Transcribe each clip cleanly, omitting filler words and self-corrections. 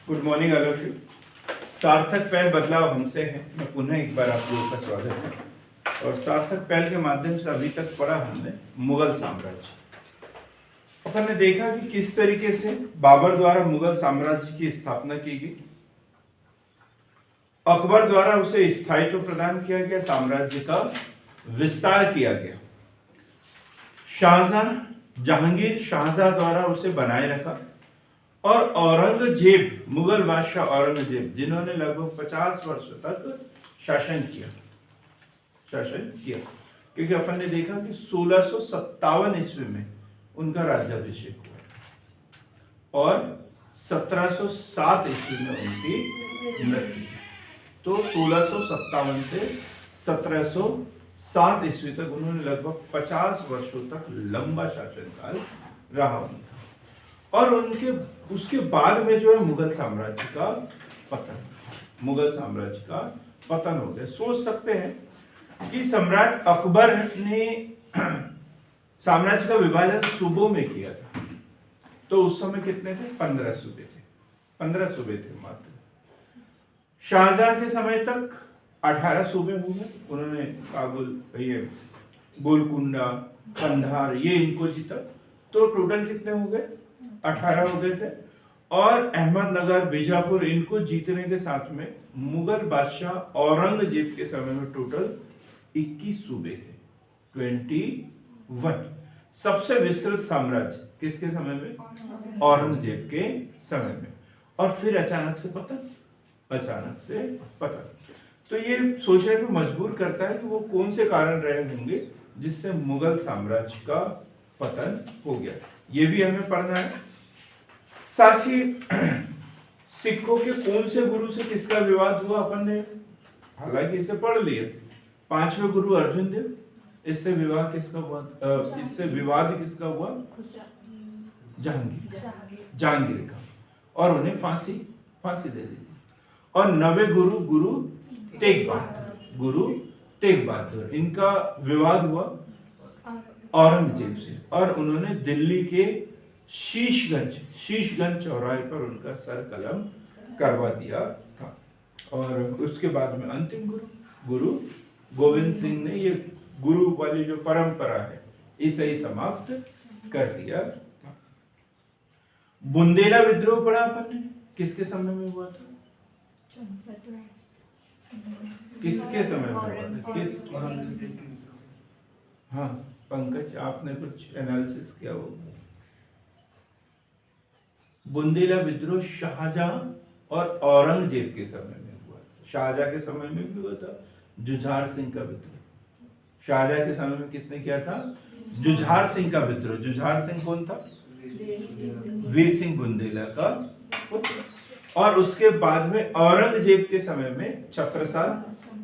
Good morning all of you. सार्थक पहल बदलाव हमसे है। मैं पुनः एक बार आप लोगों का स्वागत है। और सार्थक पहल के माध्यम से अभी तक पढ़ा हमने मुगल साम्राज्य। अपन ने देखा कि किस तरीके से बाबर द्वारा मुगल साम्राज्य की स्थापना की गई, अकबर द्वारा उसे स्थायित्व प्रदान किया गया, साम्राज्य का विस्तार किया गया, शाहजहां जहांगीर शाहजहां द्वारा उसे बनाए रखा, और औरंगजेब मुगल बादशाह औरंगजेब जिन्होंने लगभग 50 वर्ष तक शासन किया क्योंकि अपन ने देखा कि 1657 ईस्वी में उनका राज्याभिषेक हुआ और 1707 ईस्वी में उनकी मृत्यु। तो 1657 से 1707 ईस्वी तक उन्होंने लगभग 50 वर्षों तक लंबा शासनकाल रहा उनका। और उनके उसके बाद में जो है मुगल साम्राज्य का पतन हो गया। सोच सकते हैं कि सम्राट अकबर ने साम्राज्य का विभाजन सूबों में किया था। तो उस समय कितने थे? 15 सूबे थे मात्र। शाहजहां के समय तक 18 सूबे हुए। उन्होंने काबुल, ये गोलकुंडा, कंधार, ये इनको जीता। तो टोटल कितने हो गए? 18 हो गए थे। और अहमदनगर, बीजापुर, इनको जीतने के साथ में मुगल बादशाह औरंगजेब के समय में टोटल 21 सूबे थे, 21। सबसे विस्तृत साम्राज्य किसके समय में? औरंगजेब के समय में। और फिर अचानक से पतन। तो ये सोचने पर मजबूर करता है कि वो कौन से कारण रहे होंगे जिससे मुगल साम्राज्य का पतन हो गया। ये भी हमें पढ़ना है। साथ ही सिखों के कौन से गुरु से किसका विवाद हुआ अपन ने हालांकि इसे पढ़ लिया। 5वें गुरु अर्जुन देव, इससे विवाद किसका हुआ? विवाद किसका हुआ? जहांगीर का, और उन्हें फांसी दे दी। और 9वें गुरु तेग बहादुर, इनका विवाद हुआ औरंगजेब से, और उन्होंने दिल्ली के शीशगंज चौराहे पर उनका सर कलम करवा दिया था। और उसके बाद में अंतिम गुरु गोविंद सिंह ने ये गुरु वाली जो परंपरा है इसे ही समाप्त कर दिया था। बुंदेला विद्रोह पढ़ा अपन ने, किसके समय में हुआ था? किसके समय में हुआ था? हाँ पंकज, आपने कुछ एनालिसिस किया होगा। बुंदेला विद्रोह शाहजहां और औरंगजेब के समय में हुआ। शाहजहां के समय में भी हुआ था जुझार सिंह का विद्रोह। शाहजहां के समय में किसने किया था? जुझार सिंह का विद्रोह। जुझार सिंह कौन था? वीर सिंह बुंदेला का पुत्र। और उसके बाद में औरंगजेब के समय में छत्रसाल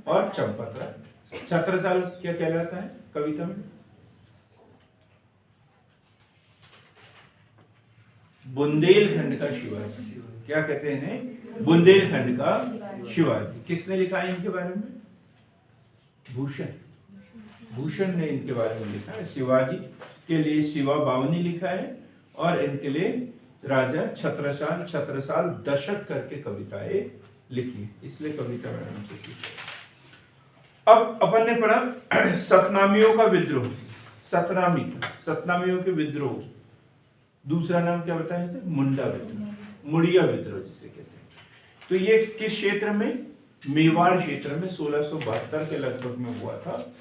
और चंपतराय। छत्रसाल क्या कहलाता है कविता में? बुंदेलखंड का शिवाजी। क्या कहते हैं? बुंदेलखंड का शिवाजी। किसने लिखा है इनके बारे में? भूषण ने इनके बारे में लिखा है। शिवाजी के लिए शिवा बावनी लिखा है, और इनके लिए राजा छत्रसाल दशक करके कविताएं लिखी, इसलिए कविता मैंने उनसे पूछा। अब अपन ने पढ़ा सतनामियों का विद्रोह। सतनामियों के विद्रोह, दूसरा नाम क्या बताया इसे? मुड़िया विद्रोह जिसे कहते हैं। तो ये किस क्षेत्र में? मेवाड़ क्षेत्र में 1672 के लगभग में हुआ था।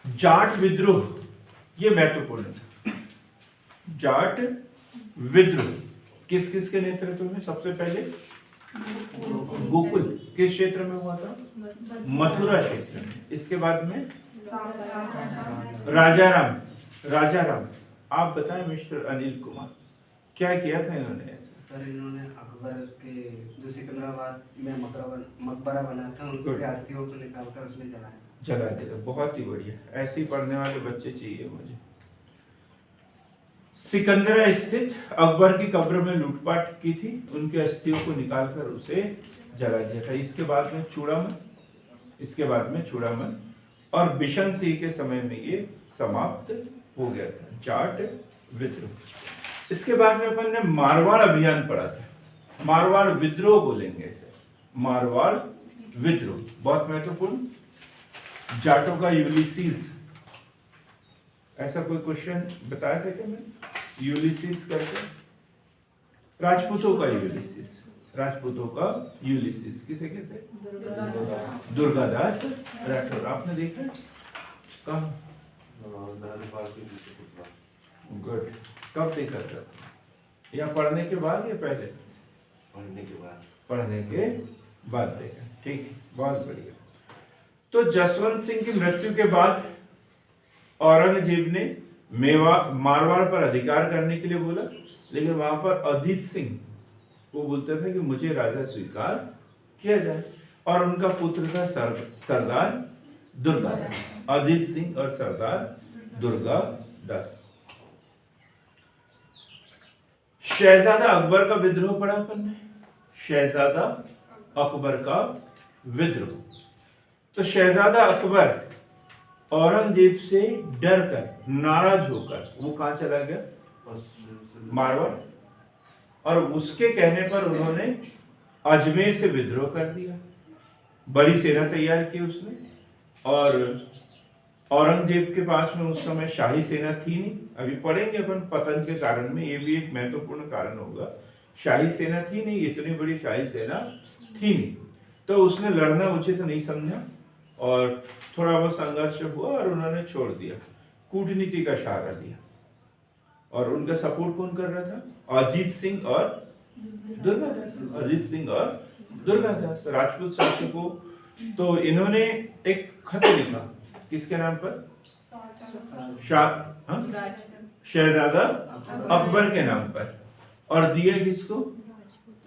जाट विद्रोह, ये महत्वपूर्ण था। जाट विद्रोह किस के नेतृत्व में? सबसे पहले गोकुल किस क्षेत्र में हुआ था? मथुरा क्षेत्र में। इसके बाद में राजाराम। आप बताएं मिस्टर अनिल कुमार, क्या किया था इन्होंने? सर इन्होंने अकबर के जो सिकंदराबाद में मकबरा बना था, उनकी अस्थियों को निकालकर उसमें जला दिया। बहुत ही बढ़िया, ऐसे ही पढ़ने वाले बच्चे चाहिए मुझे। सिकंदरा स्थित अकबर की कब्र में लूटपाट की थी, उनके अस्थियों को निकालकर उसे जला दिया था। इसके बाद में चूड़ामन और बिशन सिंह के समय में ये समाप्त हो गया था, जाट विद्रोह। इसके बाद में अपन ने मारवाड़ अभियान पढ़ा था, मारवाड़ विद्रोह बोलेंगे इसे, मारवाड़ विद्रोह बहुत महत्वपूर्ण। जाटों का यूलिसीज, ऐसा कोई क्वेश्चन बताया था क्या मैं? यूलिसीज करके, राजपूतों का यूलिसीज, राजपूतों का यूलिसीज किसे कहते हैं? दुर्गादास राठौर। आपने देखा है कहाँ? गुड। कब देखा था? या पढ़ने के बाद या पहले? पढ़ने के बाद। पढ़ने के बाद देखा, ठीक है, बहुत बढ़िया। तो जसवंत सिंह की मृत्यु के बाद औरंगजेब ने मारवाड़ पर अधिकार करने के लिए बोला, लेकिन वहां पर अजीत सिंह वो बोलते थे कि मुझे राजा स्वीकार किया जाए, और उनका पुत्र था सरदार दुर्गादास, अजीत सिंह और सरदार दुर्गादास। शहजादा अकबर का विद्रोह पढ़ा अपन ने, शहजादा अकबर का विद्रोह। तो शहजादा अकबर औरंगजेब से डर कर, नाराज होकर वो कहां चला गया? मारवाड़। और उसके कहने पर उन्होंने अजमेर से विद्रोह कर दिया, बड़ी सेना तैयार की उसने। और औरंगजेब के पास में उस समय शाही सेना थी नहीं, अभी पढ़ेंगे अपन पतन के कारण में, ये भी एक महत्वपूर्ण कारण होगा। शाही सेना थी नहीं, इतनी बड़ी शाही सेना थी नहीं, तो उसने लड़ना उचित नहीं समझा और थोड़ा बहुत संघर्ष हुआ और उन्होंने छोड़ दिया, कूटनीति का सहारा लिया। और उनका सपोर्ट कौन कर रहा था? अजीत सिंह और दुर्गादास, अजीत सिंह और दुर्गादास, राजपूत शासकों। तो इन्होंने एक खत लिखा, किसके नाम पर? शहजादा अकबर के नाम पर, और दिया किसको?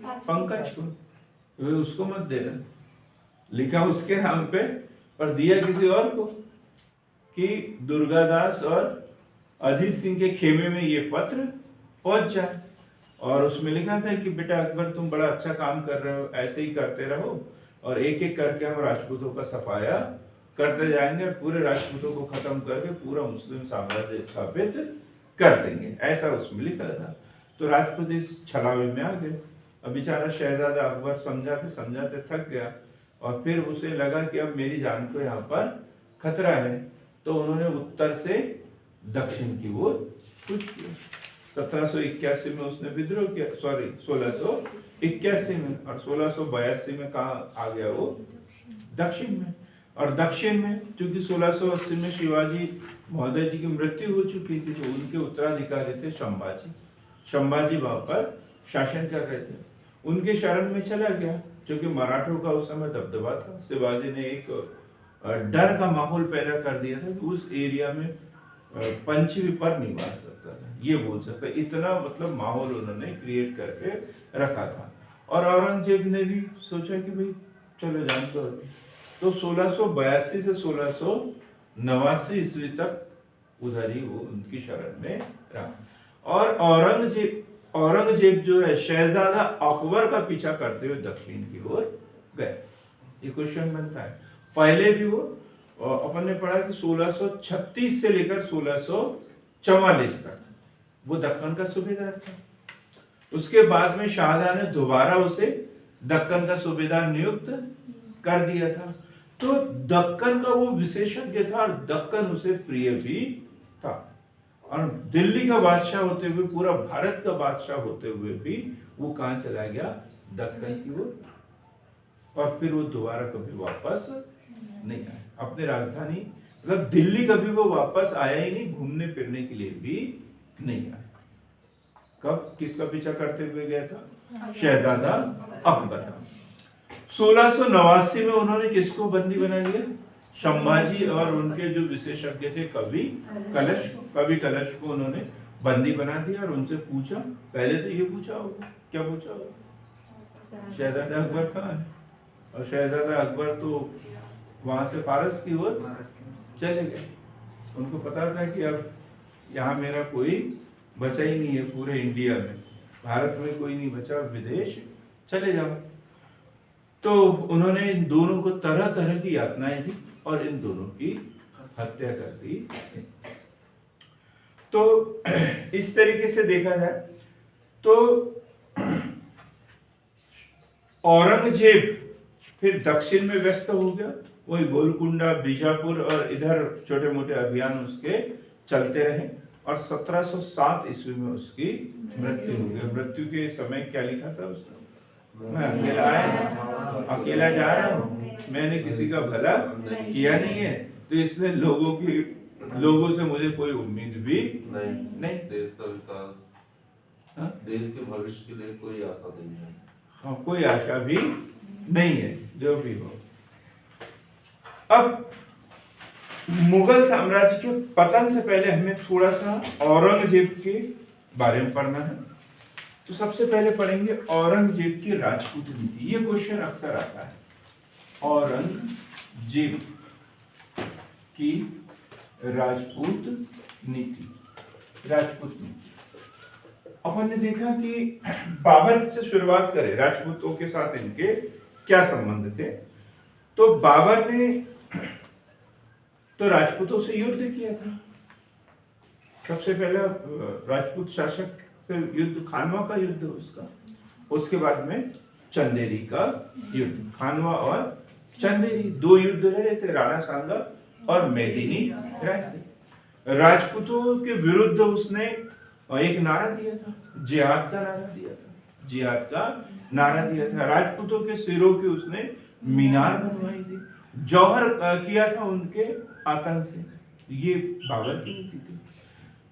पंकज को। उसको मत देना, लिखा उसके नाम पे और दिया किसी और को, कि दुर्गादास और अजीत सिंह के खेमे में ये पत्र पहुंच जाए। और उसमें लिखा था कि बेटा अकबर, तुम बड़ा अच्छा काम कर रहे हो, ऐसे ही करते रहो, और एक एक करके हम राजपूतों का सफाया करते जाएंगे और पूरे राजपूतों को खत्म करके पूरा मुस्लिम साम्राज्य स्थापित कर देंगे, ऐसा उसमें लिखा था। तो राजपूत इस छलावे में आ गए। अब बेचारा शहजादा अकबर समझाते समझाते थक गया, और फिर उसे लगा कि अब मेरी जान को यहाँ पर खतरा है, तो उन्होंने उत्तर से दक्षिण की ओर कूच किया। 1781 में उसने विद्रोह किया, सॉरी 1681 में, और 1682 में कहाँ आ गया वो? दक्षिण में। और दक्षिण में क्योंकि 1680 में शिवाजी महोदय जी की मृत्यु हो चुकी थी, तो उनके उत्तराधिकारी थे संभाजी। संभाजी वहां पर शासन कर रहे थे, उनके शरण में चला गया, क्योंकि मराठों का उस समय दबदबा था। शिवाजी ने एक डर का माहौल पैदा कर दिया था कि उस एरिया में पंछी भी पर नहीं मार सकता था, ये बोल सकता, इतना मतलब माहौल उन्होंने क्रिएट करके रखा था। और औरंगजेब ने भी सोचा कि भाई चलो जानते हो, तो 1682 से 1689 ईस्वी तक उधर ही वो उनकी शरण में रहा। और औरंगजेब जो है शहजादा अकबर का पीछा करते हुए दक्षिण की ओर गए। ये क्वेश्चन बनता है। पहले भी वो अपन ने पढ़ा कि 1636 से लेकर 1644 तक वो दक्कन का सूबेदार था। उसके बाद में शाहजहां ने दोबारा उसे दक्कन का सूबेदार नियुक्त कर दिया था। तो दक्कन का वो विशेषज्ञ था और दक्कन उसे प्रिय भी था। और दिल्ली का बादशाह होते हुए, पूरा भारत का बादशाह होते हुए भी वो कहां चला गया? दक्कन की ओर। और फिर वो दोबारा कभी वापस नहीं आया अपने राजधानी, मतलब दिल्ली कभी वो वापस आया ही नहीं, घूमने फिरने के लिए भी नहीं आया। कब किसका पीछा करते हुए गया था? शहजादा अकबर का। 1689 में उन्होंने किसको बंदी बना लिया? संभाजी और उनके जो विशेषज्ञ थे कवि कलश को उन्होंने बंदी बना दिया और उनसे पूछा, पहले तो ये पूछा होगा, क्या पूछा होगा? शहजादा अकबर कहाँ है? और शहजादा अकबर तो वहां से पारस की ओर चले गए। उनको पता था कि अब यहाँ मेरा कोई बचा ही नहीं है, पूरे इंडिया में, भारत में कोई नहीं बचा, विदेश चले जाओ। तो उन्होंने इन दोनों को तरह तरह की यातनाएं दी और इन दोनों की हत्या कर दी। तो इस तरीके से देखा जाए तो औरंगजेब फिर दक्षिण में व्यस्त हो गया, वही गोलकुंडा, बीजापुर और इधर छोटे मोटे अभियान उसके चलते रहे और 1707 ईस्वी में उसकी मृत्यु हो गई। मृत्यु के समय क्या लिखा था उसने? मैं अकेला आया, अकेला जा रहा हूँ, मैंने किसी का भला किया नहीं है, तो इसलिए लोगों से मुझे कोई उम्मीद भी नहीं। देश का विकास, हाँ? देश के भविष्य के लिए कोई आशा नहीं है। हाँ, कोई आशा भी नहीं है, जो भी हो। अब मुगल साम्राज्य के पतन से पहले हमें थोड़ा सा औरंगजेब के बारे में पढ़ना है। तो सबसे पहले पढ़ेंगे औरंगजेब की राजपूत नीति। ये क्वेश्चन अक्सर आता है, औरंगजेब की राजपूत नीति। राजपूत नीति अपन ने देखा कि बाबर से शुरुआत करें, राजपूतों के साथ इनके क्या संबंध थे। तो बाबर ने तो राजपूतों से युद्ध किया था। सबसे पहला राजपूत शासक से युद्ध, खानवा का युद्ध उसका, उसके बाद में चंदेरी का युद्ध। खानवा और चंदेरी दो युद्ध लड़े थे, राणा सांगा और मेदिनी राय से। राजपूतों के विरुद्ध उसने एक नारा दिया था, जिहाद का नारा दिया था, जिहाद का नारा दिया था। राजपूतों के सिरों की उसने मीनार बनवाई थी, जौहर किया था उनके आतंक से। ये बाबर की नीति थी।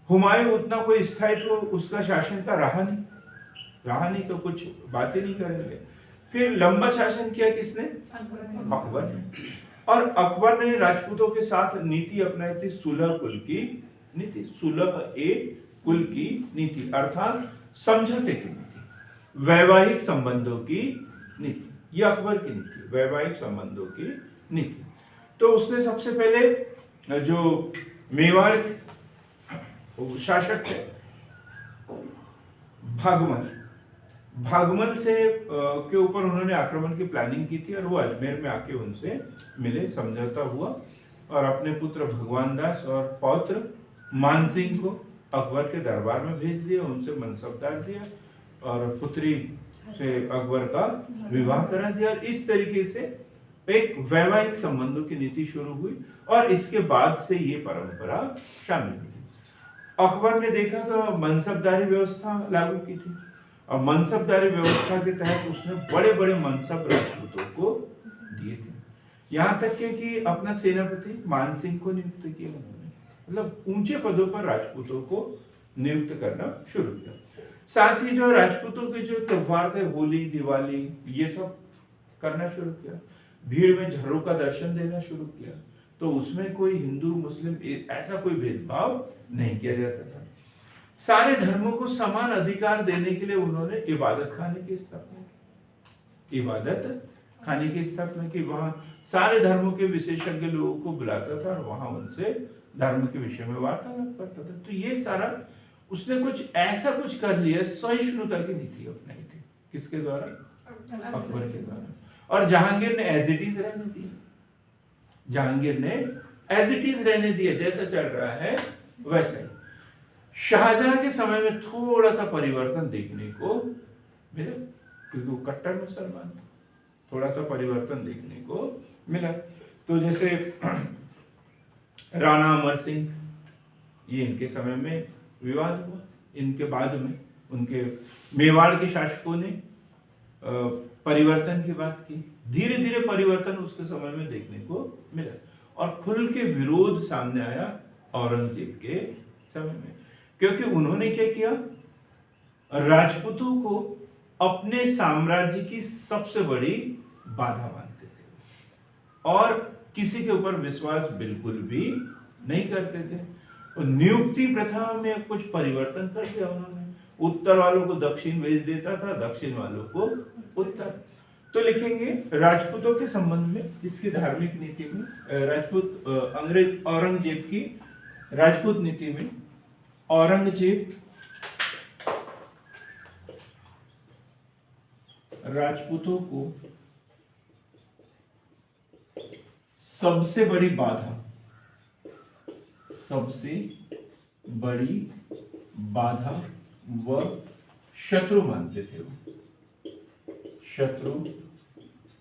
हुमायूं उतना कोई स्थायित्व उसका शासन का रहा नहीं, तो कुछ बातें नहीं करेंगे। फिर लंबा शासन किया किसने? अकबर ने। और अकबर ने राजपूतों के साथ नीति अपनाई थी, सुलह कुल की नीति, सुलह ए कुल की नीति, अर्थात समझौते की नीति, वैवाहिक संबंधों की नीति। यह अकबर की नीति, वैवाहिक संबंधों की नीति। तो उसने सबसे पहले जो मेवाड़ शासक थे भागमल से के ऊपर उन्होंने आक्रमण की प्लानिंग की थी और वो अजमेर में आके उनसे मिले, समझौता हुआ और अपने पुत्र भगवान दास और पौत्र मान सिंह को अकबर के दरबार में भेज दिया, उनसे मनसबदार दिया और पुत्री से अकबर का विवाह करा दिया। इस तरीके से एक वैवाहिक संबंधों की नीति शुरू हुई और इसके बाद से ये परंपरा शामिल हुई। अकबर ने देखा तो मनसबदारी व्यवस्था लागू की थी और मनसबदारी व्यवस्था के तहत उसने बड़े बड़े मनसब राजपूतों को दिए थे। यहाँ तक कि अपना सेनापति मान सिंह को नियुक्त किया उन्होंने, मतलब ऊंचे पदों पर राजपूतों को नियुक्त करना शुरू किया। साथ ही जो राजपूतों के जो त्योहार थे, होली, दिवाली, ये सब करना शुरू किया। भीड़ में झरों का दर्शन देना शुरू किया। तो उसमें कोई हिंदू मुस्लिम ऐसा कोई भेदभाव नहीं किया जाता था। सारे धर्मों को समान अधिकार देने के लिए उन्होंने इबादत खाने की स्थापना की, इबादत खाने की स्थापना की। वहां सारे धर्मों के विशेषज्ञ लोगों को बुलाता था और वहां उनसे धर्म के विषय में वार्तालाप करता था। तो ये सारा उसने कुछ ऐसा कुछ कर लिया, सहिष्णुता की नीति अपनाई थी। किसके द्वारा? अकबर के द्वारा। और जहांगीर ने एज इट इज रहने दिया, जहांगीर ने एज इट इज रहने दिया, जैसा चल रहा है वैसा ही। शाहजहां के समय में थोड़ा सा परिवर्तन देखने को मिला, क्योंकि वो कट्टर मुसलमान था, थोड़ा सा परिवर्तन देखने को मिला। तो जैसे राणा अमर सिंह, ये इनके समय में विवाद हुआ। इनके बाद में उनके मेवाड़ के शासकों ने परिवर्तन की बात की। धीरे धीरे परिवर्तन उसके समय में देखने को मिला और खुल के विरोध सामने आया औरंगजेब के समय में, क्योंकि उन्होंने क्या किया, राजपूतों को अपने साम्राज्य की सबसे बड़ी बाधा मानते थे और किसी के ऊपर विश्वास बिल्कुल भी नहीं करते थे। और नियुक्ति प्रथा में कुछ परिवर्तन कर दिया उन्होंने, उत्तर वालों को दक्षिण भेज देता था, दक्षिण वालों को उत्तर। तो लिखेंगे राजपूतों के संबंध में इसकी धार्मिक नीति में, राजपूत अंग्रेज औरंगजेब की राजपूत नीति में, औरंगजेब राजपूतों को सबसे बड़ी बाधा, सबसे बड़ी बाधा व शत्रु मानते थे, वो शत्रु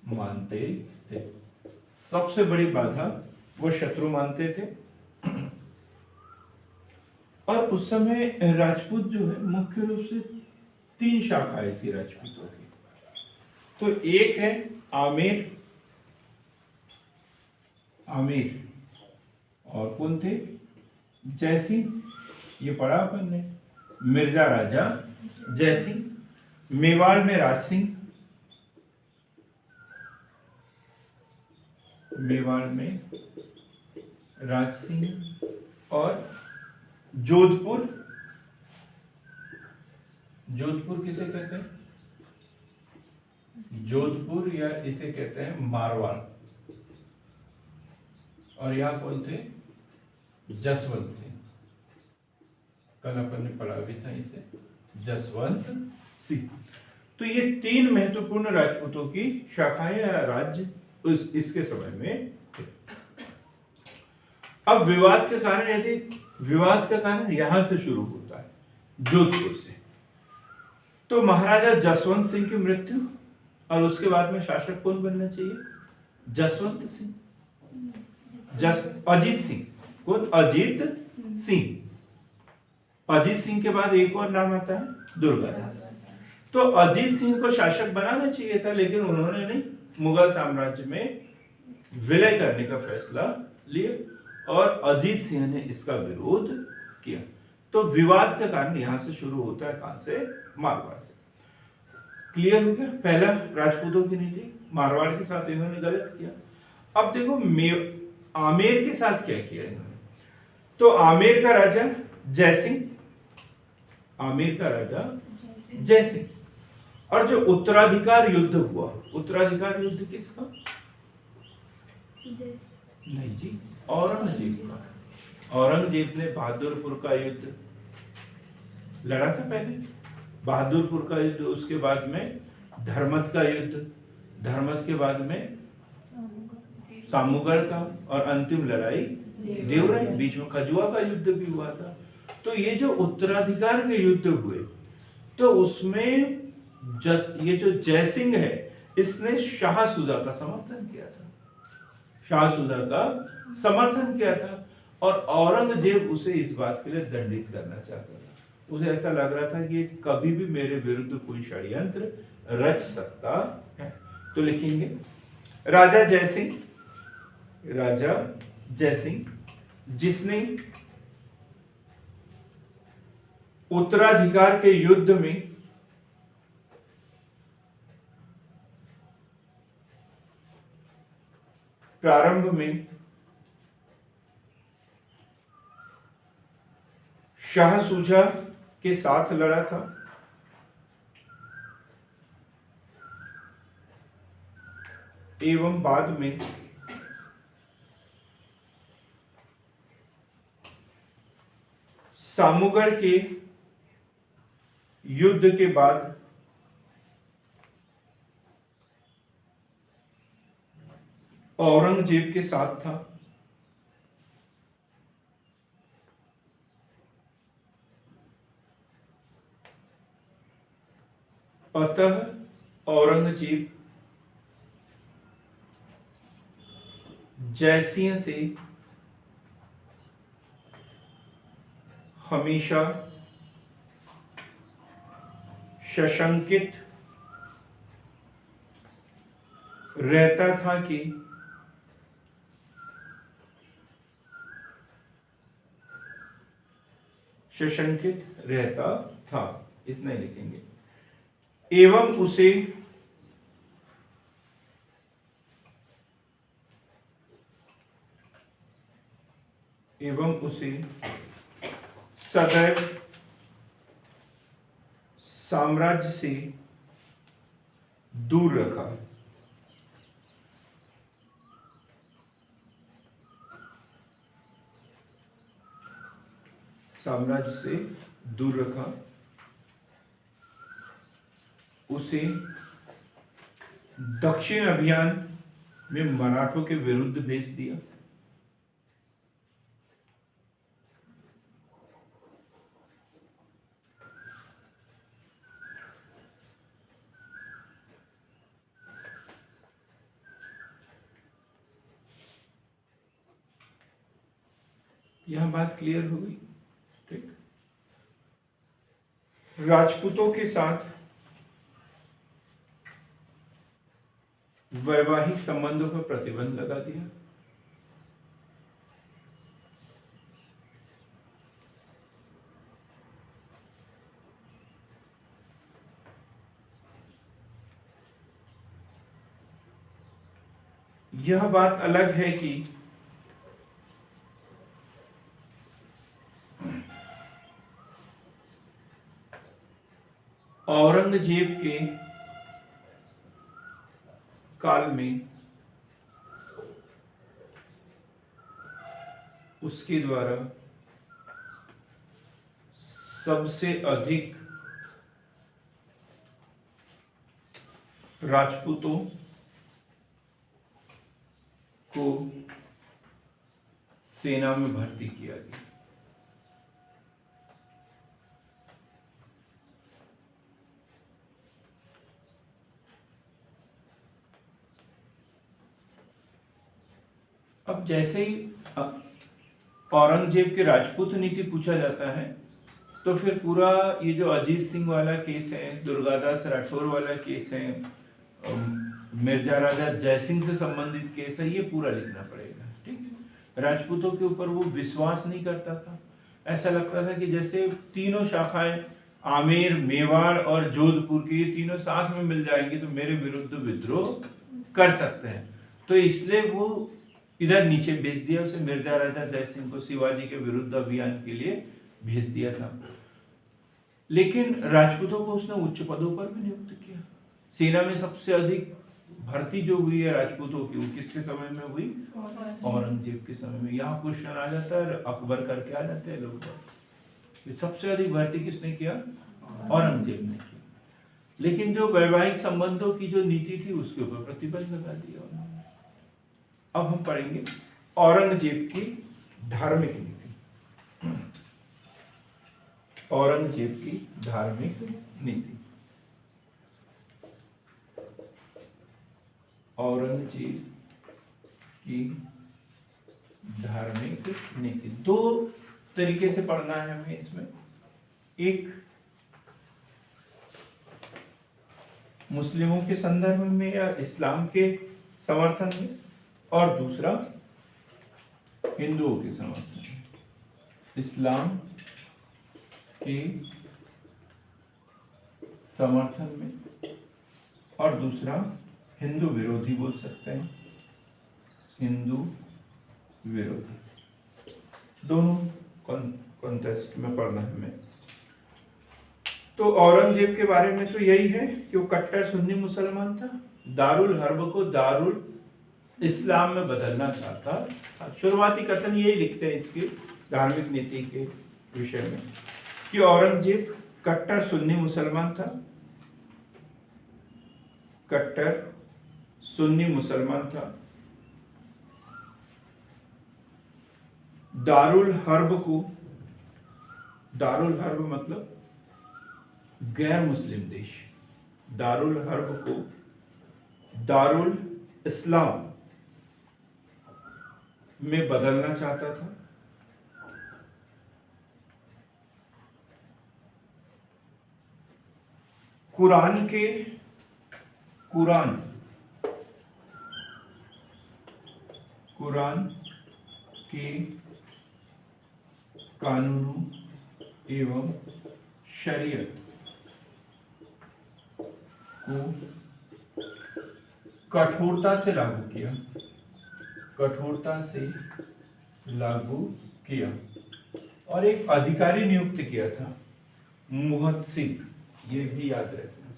मानते थे, सबसे बड़ी बाधा वो शत्रु मानते थे। और उस समय राजपूत जो है मुख्य रूप से 3 शाखाएं थी राजपूतों की। तो एक है आमिर, और कौन थे? जयसिंह, ये पढ़ा अपन ने, मिर्जा राजा जयसिंह। मेवाड़ में राज सिंह, मेवाड़ में राज सिंह। और जोधपुर, जोधपुर किसे कहते हैं? जोधपुर या इसे कहते हैं मारवाड़। और यहां कौन थे? जसवंत सिंह। कल अपन ने पढ़ा भी था इसे, जसवंत सिंह। तो ये 3 महत्वपूर्ण राजपूतों की शाखाएं या राज्य इसके समय में थे। अब विवाद का कारण, यदि विवाद का कारण यहां से शुरू होता है, जोधपुर से, तो महाराजा जसवंत सिंह की मृत्यु और उसके बाद में शासक कौन बनना चाहिए? जसवंत सिंह, अजीत सिंह। कौन? अजीत सिंह। अजीत सिंह के बाद एक और नाम आता है, दुर्गादास। तो अजीत सिंह को शासक बनाना चाहिए था, लेकिन उन्होंने नहीं, मुगल साम्राज्य में विलय करने का फैसला लिया और अजीत सिंह ने इसका विरोध किया। तो विवाद का कारण यहां से शुरू होता है, कहां से? मारवाड़ से। क्लियर हो गया? पहला राजपूतों की नीति, मारवाड़ के साथ इन्होंने गलत किया। अब देखो आमेर के साथ क्या किया इन्होंने। तो आमेर का राजा जयसिंह, आमेर का राजा जयसिंह। और जो उत्तराधिकार युद्ध हुआ, उत्तराधिकार युद्ध किसका? नहीं जी, औरंगजेब का। औरंगजेब ने बहादुरपुर का युद्ध लड़ा था पहले, बहादुरपुर का युद्ध, उसके बाद में धर्मत का युद्ध, धर्मत के बाद में सामूगढ़ का, और अंतिम लड़ाई देवराई, बीच में खजुआ का युद्ध भी हुआ था। तो ये जो उत्तराधिकार के युद्ध हुए, तो उसमें ये जो जयसिंह है, इसने शाह सुजा का समर्थन किया था, शाह सुजा का समर्थन किया था। और औरंगजेब उसे इस बात के लिए दंडित करना चाहता था। उसे ऐसा लग रहा था कि कभी भी मेरे विरुद्ध कोई षड्यंत्र रच सकता है। तो लिखेंगे राजा जयसिंह, राजा जयसिंह, जिसने उत्तराधिकार के युद्ध में प्रारंभ में शाह सुजा के साथ लड़ा था, एवं बाद में सामूगढ़ के युद्ध के बाद औरंगजेब के साथ था। अतः औरंगजेब जयसिंह से हमेशा सशंकित रहता था कि सशंकित रहता था, इतना ही लिखेंगे। एवं उसे सदैव साम्राज्य से दूर रखा। साम्राज्य से दूर रखा, उसे दक्षिण अभियान में मराठों के विरुद्ध भेज दिया। यह बात क्लियर हो गई। ठीक, राजपूतों के साथ वैवाहिक संबंधों पर प्रतिबंध लगा दिया। यह बात अलग है कि औरंगजेब के काल में उसके द्वारा सबसे अधिक राजपूतों को सेना में भर्ती किया गया। अब जैसे ही औरंगजेब के राजपूत नीति पूछा जाता है तो फिर पूरा ये जो अजीत सिंह वाला केस है, दुर्गादास राठौर वाला केस है, मिर्जा राजा जयसिंह से संबंधित केस है, ये पूरा लिखना पड़ेगा। ठीक है, राजपूतों के ऊपर वो विश्वास नहीं करता था। ऐसा लगता था कि जैसे तीनों शाखाएं आमेर, मेवाड़ और जोधपुर के ये तीनों साथ में मिल जाएंगे तो मेरे विरुद्ध विद्रोह कर सकते हैं। तो इसलिए वो इधर नीचे भेज दिया, उसे मिर्जा राजा जयसिंह को शिवाजी के विरुद्ध अभियान के लिए भेज दिया था। लेकिन राजपूतों को उसने उच्च पदों पर भी नियुक्त किया। सेना में सबसे अधिक भर्ती जो हुई है राजपूतों की, वो किसके समय में हुई? औरंगजेब के समय में। यहाँ क्वेश्चन आ जाता है, अकबर करके आ जाते हैं लोग। सबसे अधिक भर्ती किसने किया? औरंगजेब ने की। लेकिन जो वैवाहिक संबंधों की जो नीति थी उसके ऊपर प्रतिबंध लगा दिया उन्होंने। अब हम पढ़ेंगे औरंगजेब की धार्मिक नीति। औरंगजेब की धार्मिक नीति। औरंगजेब की धार्मिक नीति दो तरीके से पढ़ना है हमें इसमें। एक मुस्लिमों के संदर्भ में या इस्लाम के समर्थन में, और दूसरा हिंदुओं के समर्थन में। इस्लाम के समर्थन में और दूसरा हिंदू विरोधी बोल सकते हैं, हिंदू विरोधी। दोनों कॉन्टेस्ट में पढ़ना है हमें। तो औरंगजेब के बारे में तो यही है कि वो कट्टर सुन्नी मुसलमान था, दारुल हर्ब को दारुल इस्लाम में बदलना चाहता था। शुरुआती कथन यही लिखते हैं इसके धार्मिक नीति के विषय में कि औरंगजेब कट्टर सुन्नी मुसलमान था, कट्टर सुन्नी मुसलमान था। दारुल हर्ब को, दारुल हर्ब मतलब गैर मुस्लिम देश, दारुल हर्ब को दारुल इस्लाम में बदलना चाहता था। कुरान के कानूनों एवं शरीयत को कठोरता से लागू किया, कठोरता से लागू किया और एक अधिकारी नियुक्त किया था, मुहत्सिब। ये भी याद रखना,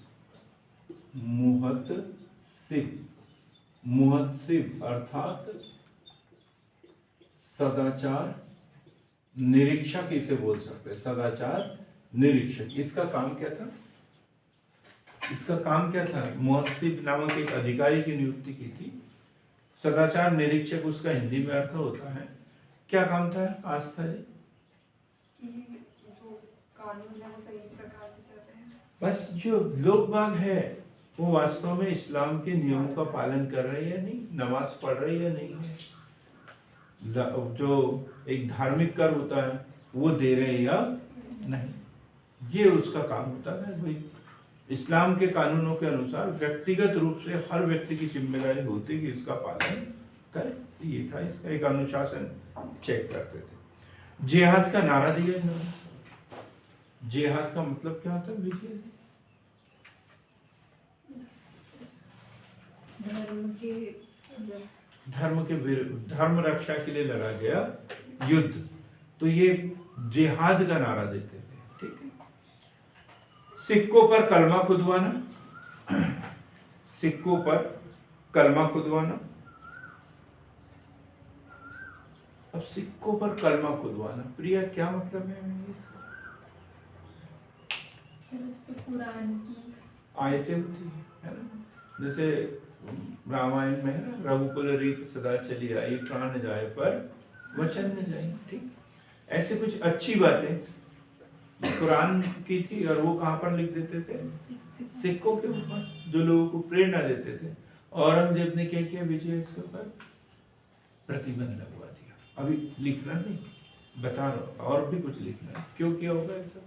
मुहत्सिब। मुहत्सिब अर्थात सदाचार निरीक्षक इसे बोल सकते हैं, सदाचार निरीक्षक। इसका काम क्या था? इसका काम क्या था? मुहत्सिब नामक एक अधिकारी की नियुक्ति की थी। सदाचार निरीक्षक उसका हिंदी में अर्थ होता है, क्या काम था आस्था जी? जो कानून है वो सही प्रकार से चल रहे हैं। बस जो लोग बाग है वो वास्तव में इस्लाम के नियमों का पालन कर रहे हैं या नहीं, नमाज पढ़ रहे हैं या नहीं है, जो एक धार्मिक कर होता है वो दे रहे हैं या नहीं, ये उसका काम होता है। भाई इस्लाम के कानूनों के अनुसार व्यक्तिगत रूप से हर व्यक्ति की जिम्मेदारी होती है कि इसका पालन करे। ये था इसका एक अनुशासन, चेक करते थे। जिहाद का नारा दिया इन्होंने। जिहाद का मतलब क्या होता है विजय जी? धर्म के विरुद्ध, धर्म रक्षा के लिए लड़ा गया युद्ध, तो ये जिहाद का नारा देते थे। ठीक है। सिक्कों पर कलमा खुदवाना, सिक्कों पर कलमा खुदवाना। अब सिक्कों पर कलमा खुदवाना, प्रिया क्या मतलब है इसका? चलो उस पे कुरान की आयतें होती है ना, जैसे रामायण में है ना, रघुकुल रीत सदा चली आई, प्राण जाए पर वचन न जाए। ठीक, ऐसे कुछ अच्छी बातें कुरान की थी, और वो कहाँ पर लिख देते थे? सिक्कों के ऊपर, जो लोगों को प्रेरणा देते थे। औरंगजेब ने क्या किया विजय इसके ऊपर? प्रतिबंध लगवा दिया। अभी लिखना नहीं, बता रहा हूं, और भी कुछ लिखना है। क्यों किया होगा ऐसा?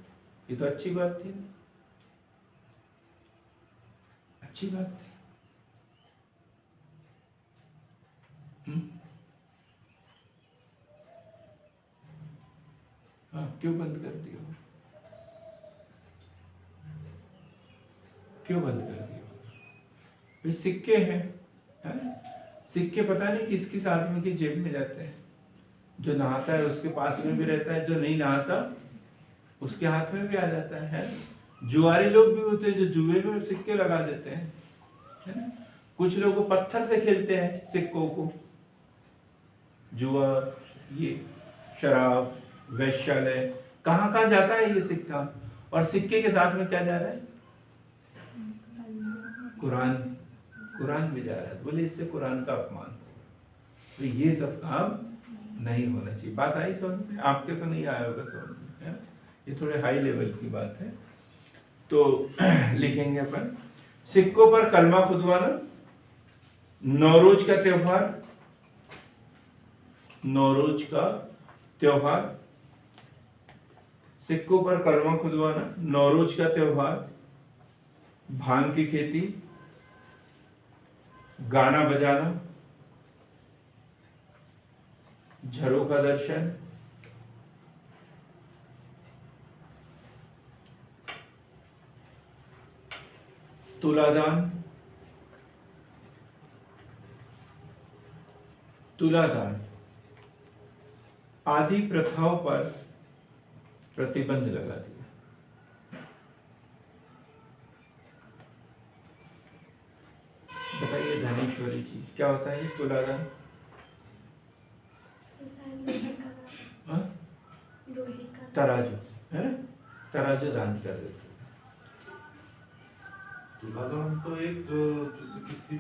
ये तो अच्छी बात थी ना, अच्छी बात थी। हाँ, क्यों बंद कर दिया? क्यों बंद कर दिया? भाई सिक्के हैं, है ना? सिक्के पता नहीं किस किस आदमी की जेब में जाते हैं। जो नहाता है उसके पास में भी रहता है, जो नहीं नहाता उसके हाथ में भी आ जाता है ना? जुआरी लोग भी होते हैं जो जुए में सिक्के लगा देते हैं, है ना? कुछ लोग पत्थर से खेलते हैं सिक्कों को। जुआ, ये शराब, वैश्यालय, कहाँ कहाँ जाता है ये सिक्का, और सिक्के के साथ में क्या जा रहा है? कुरान, कुरान भी जा रहा है। बोले इससे कुरान का अपमान हो। तो ये सब काम नहीं होना चाहिए। बात आई समझ में? आपके तो नहीं आया होगा समझ में, है? ये थोड़े हाई लेवल की बात है। तो लिखेंगे अपन, सिक्कों पर कलमा खुदवाना। नौरोज का त्योहार, नौरोज का त्योहार, सिक्कों पर कलमा खुदवाना, नौरोज का त्योहार, भांग की खेती, गाना बजाना, झरों का दर्शन, तुलादान, तुलादान आदि प्रथाओं पर प्रतिबंध लगा दिया। बताइए धनेश्वरी जी, क्या होता है ये तुलादान? हाँ? तराजू, है ना? तराजू दान कर देते। तुलादान तो एक जैसे किसी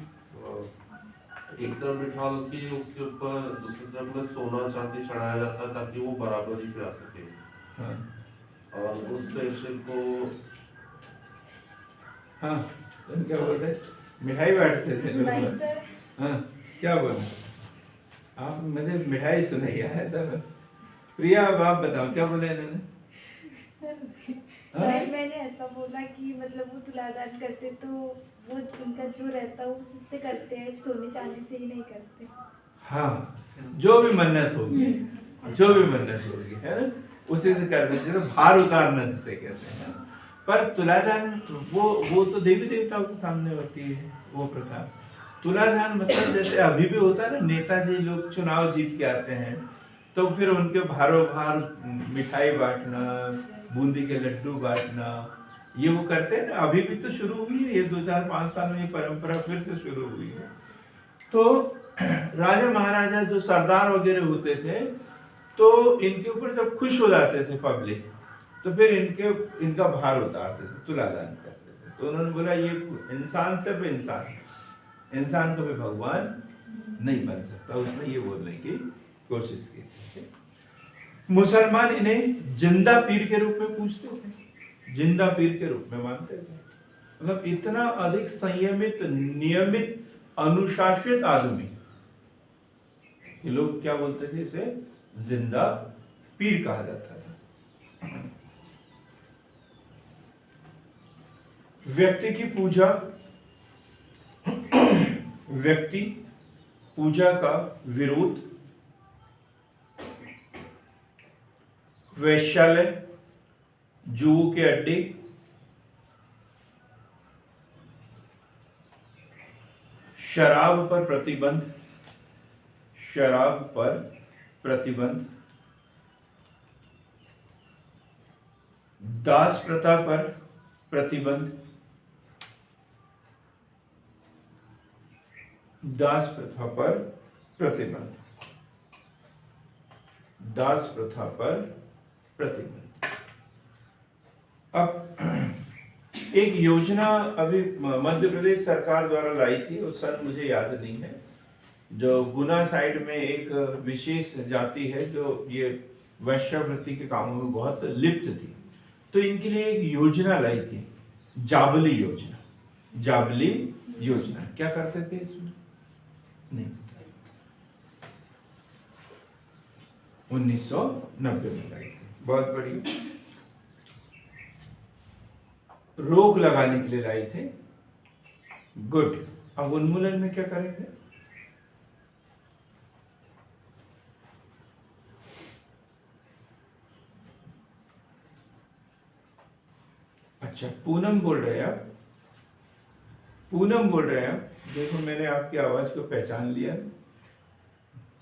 एक तरफ बिठा के उसके ऊपर दूसरी तरफ में सोना चांदी चढ़ाया जाता है ताकि वो बराबरी पे आ सके। हाँ, और उस पैसे को हाँ, तुम क्या बोल रहे? मिठाई बांटते थे लोग। हाँ, क्या बोले आप? मुझे मिठाई सुनाई है था बस। प्रिया, अब आप बताओ क्या बोले इन्होंने? हाँ? सर मैंने ऐसा बोला कि मतलब वो तुलादान करते तो वो उनका जो रहता है उससे करते हैं, सोने चांदी से ही नहीं करते। हाँ, जो भी मन्नत होगी, जो भी मन्नत होगी, है ना, उसी से कर देते, तो भार उतारना जिसे कहते हैं। पर तुलादान वो तो देवी देवताओं के सामने होती है वो प्रथा। तुलादान मतलब जैसे अभी भी होता है ना, नेताजी लोग चुनाव जीत के आते हैं तो फिर उनके भारों भार मिठाई बांटना, बूंदी के लड्डू बांटना, ये वो करते हैं ना। अभी भी तो शुरू हुई है ये 2005 साल में, ये परंपरा फिर से शुरू हुई है। तो राजा महाराजा जो सरदार वगैरह होते थे तो इनके ऊपर जब खुश हो जाते थे पब्लिक, तो फिर इनका भार उतारते थे, तुलादान करते थे। तो उन्होंने बोला ये इंसान सिर्फ इंसान है, इंसान कभी भगवान नहीं बन सकता। उसने ये बोलने की कोशिश की। मुसलमान इन्हें जिंदा पीर के रूप में पूछते थे, जिंदा पीर के रूप में मानते थे। मतलब इतना अधिक संयमित, नियमित, अनुशासित आदमी ये लोग क्या बोलते थे, इसे जिंदा पीर कहा जाता था। व्यक्ति की पूजा, व्यक्ति पूजा का विरोध, वैश्यालय, जुओं के अड्डे, शराब पर प्रतिबंध, शराब पर प्रतिबंध, दास प्रथा पर प्रतिबंध, दास प्रथा पर प्रतिबंध, दास प्रथा पर प्रतिबंध। अब एक योजना अभी मध्य प्रदेश सरकार द्वारा लाई थी, उस सन मुझे याद नहीं है, जो गुना साइड में एक विशेष जाति है जो ये वैश्यावृत्ति के कामों में बहुत लिप्त थी, तो इनके लिए एक योजना लाई थी, जाबली योजना। जाबली योजना क्या करते थे इसमें नहीं, 1990 में लाई थी, बहुत बड़ी रोक लगाने के लिए लाई थे। गुड, अब उन्मूलन में क्या करेंगे? अच्छा, पूनम बोल रहे हैं आप, पूनम बोल रहे हैं आप। देखो मैंने आपकी आवाज को पहचान लिया,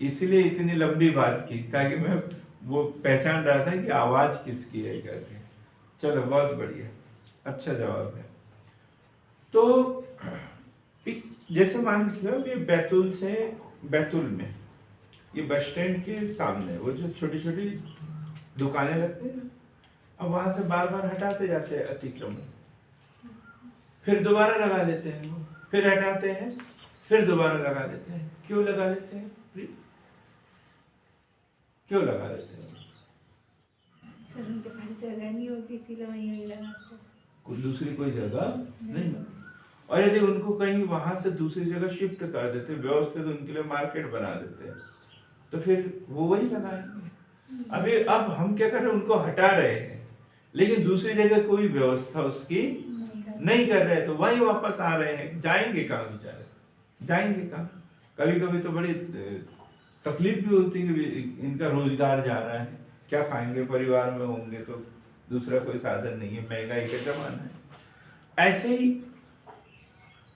इसलिए इतनी लंबी बात की, ताकि मैं वो पहचान रहा था कि आवाज किसकी है करके। चलो बहुत बढ़िया, अच्छा जवाब है। तो जैसे मान लीजिए ये बैतूल से, बैतूल में ये बस स्टैंड के सामने वो जो छोटी छोटी दुकानें लगती हैं, अब वहां से बार बार हटाते जाते हैं अतिक्रमण, फिर दोबारा लगा लेते हैं वो, फिर हटाते हैं, फिर दोबारा लगा लेते हैं। क्यों लगा लेते हैं? क्यों लगा लेते हैं? सर उनके पास जगह नहीं होती इसीलिए वहीं वहीं लगाते हैं। कोई दूसरी कोई जगह नहीं होती, और यदि उनको कहीं वहां से दूसरी जगह शिफ्ट कर देते, व्यवस्थित उनके लिए मार्केट बना देते, तो फिर वो वही लगाएंगे। अभी अब हम क्या कर रहे हैं, उनको हटा रहे हैं, लेकिन दूसरी जगह कोई व्यवस्था उसकी नहीं कर रहे, तो वही वापस आ रहे हैं। जाएंगे कहाँ बेचारे, जाएंगे कहाँ? कभी कभी तो बड़ी तकलीफ भी होती है कि इनका रोजगार जा रहा है, क्या खाएंगे, परिवार में होंगे तो दूसरा कोई साधन नहीं है, महंगाई का जमाना है। ऐसे ही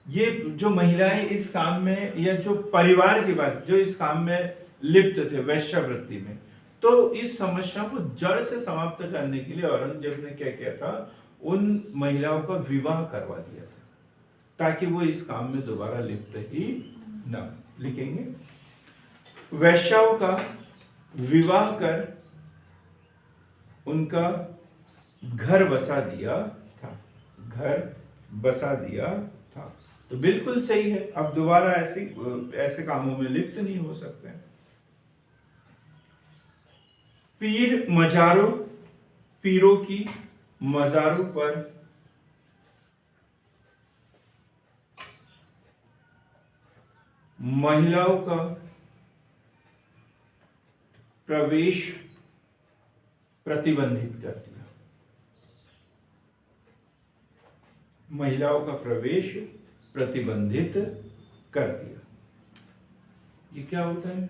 ये जो महिलाएं इस काम में, या जो परिवार की बात, जो इस काम में लिप्त थे वैश्यावृत्ति में, तो इस समस्या को जड़ से समाप्त करने के लिए औरंगजेब ने क्या किया था, उन महिलाओं का विवाह करवा दिया था, ताकि वो इस काम में दोबारा लिप्त ही न। लिखेंगे, वैश्याओं का विवाह कर उनका घर बसा दिया था, घर बसा दिया था। तो बिल्कुल सही है, अब दोबारा ऐसे कामों में लिप्त नहीं हो सकते हैं। पीर मजारों, पीरों की मजारों पर महिलाओं का प्रवेश प्रतिबंधित कर दिया, महिलाओं का प्रवेश प्रतिबंधित कर दिया। ये क्या होता है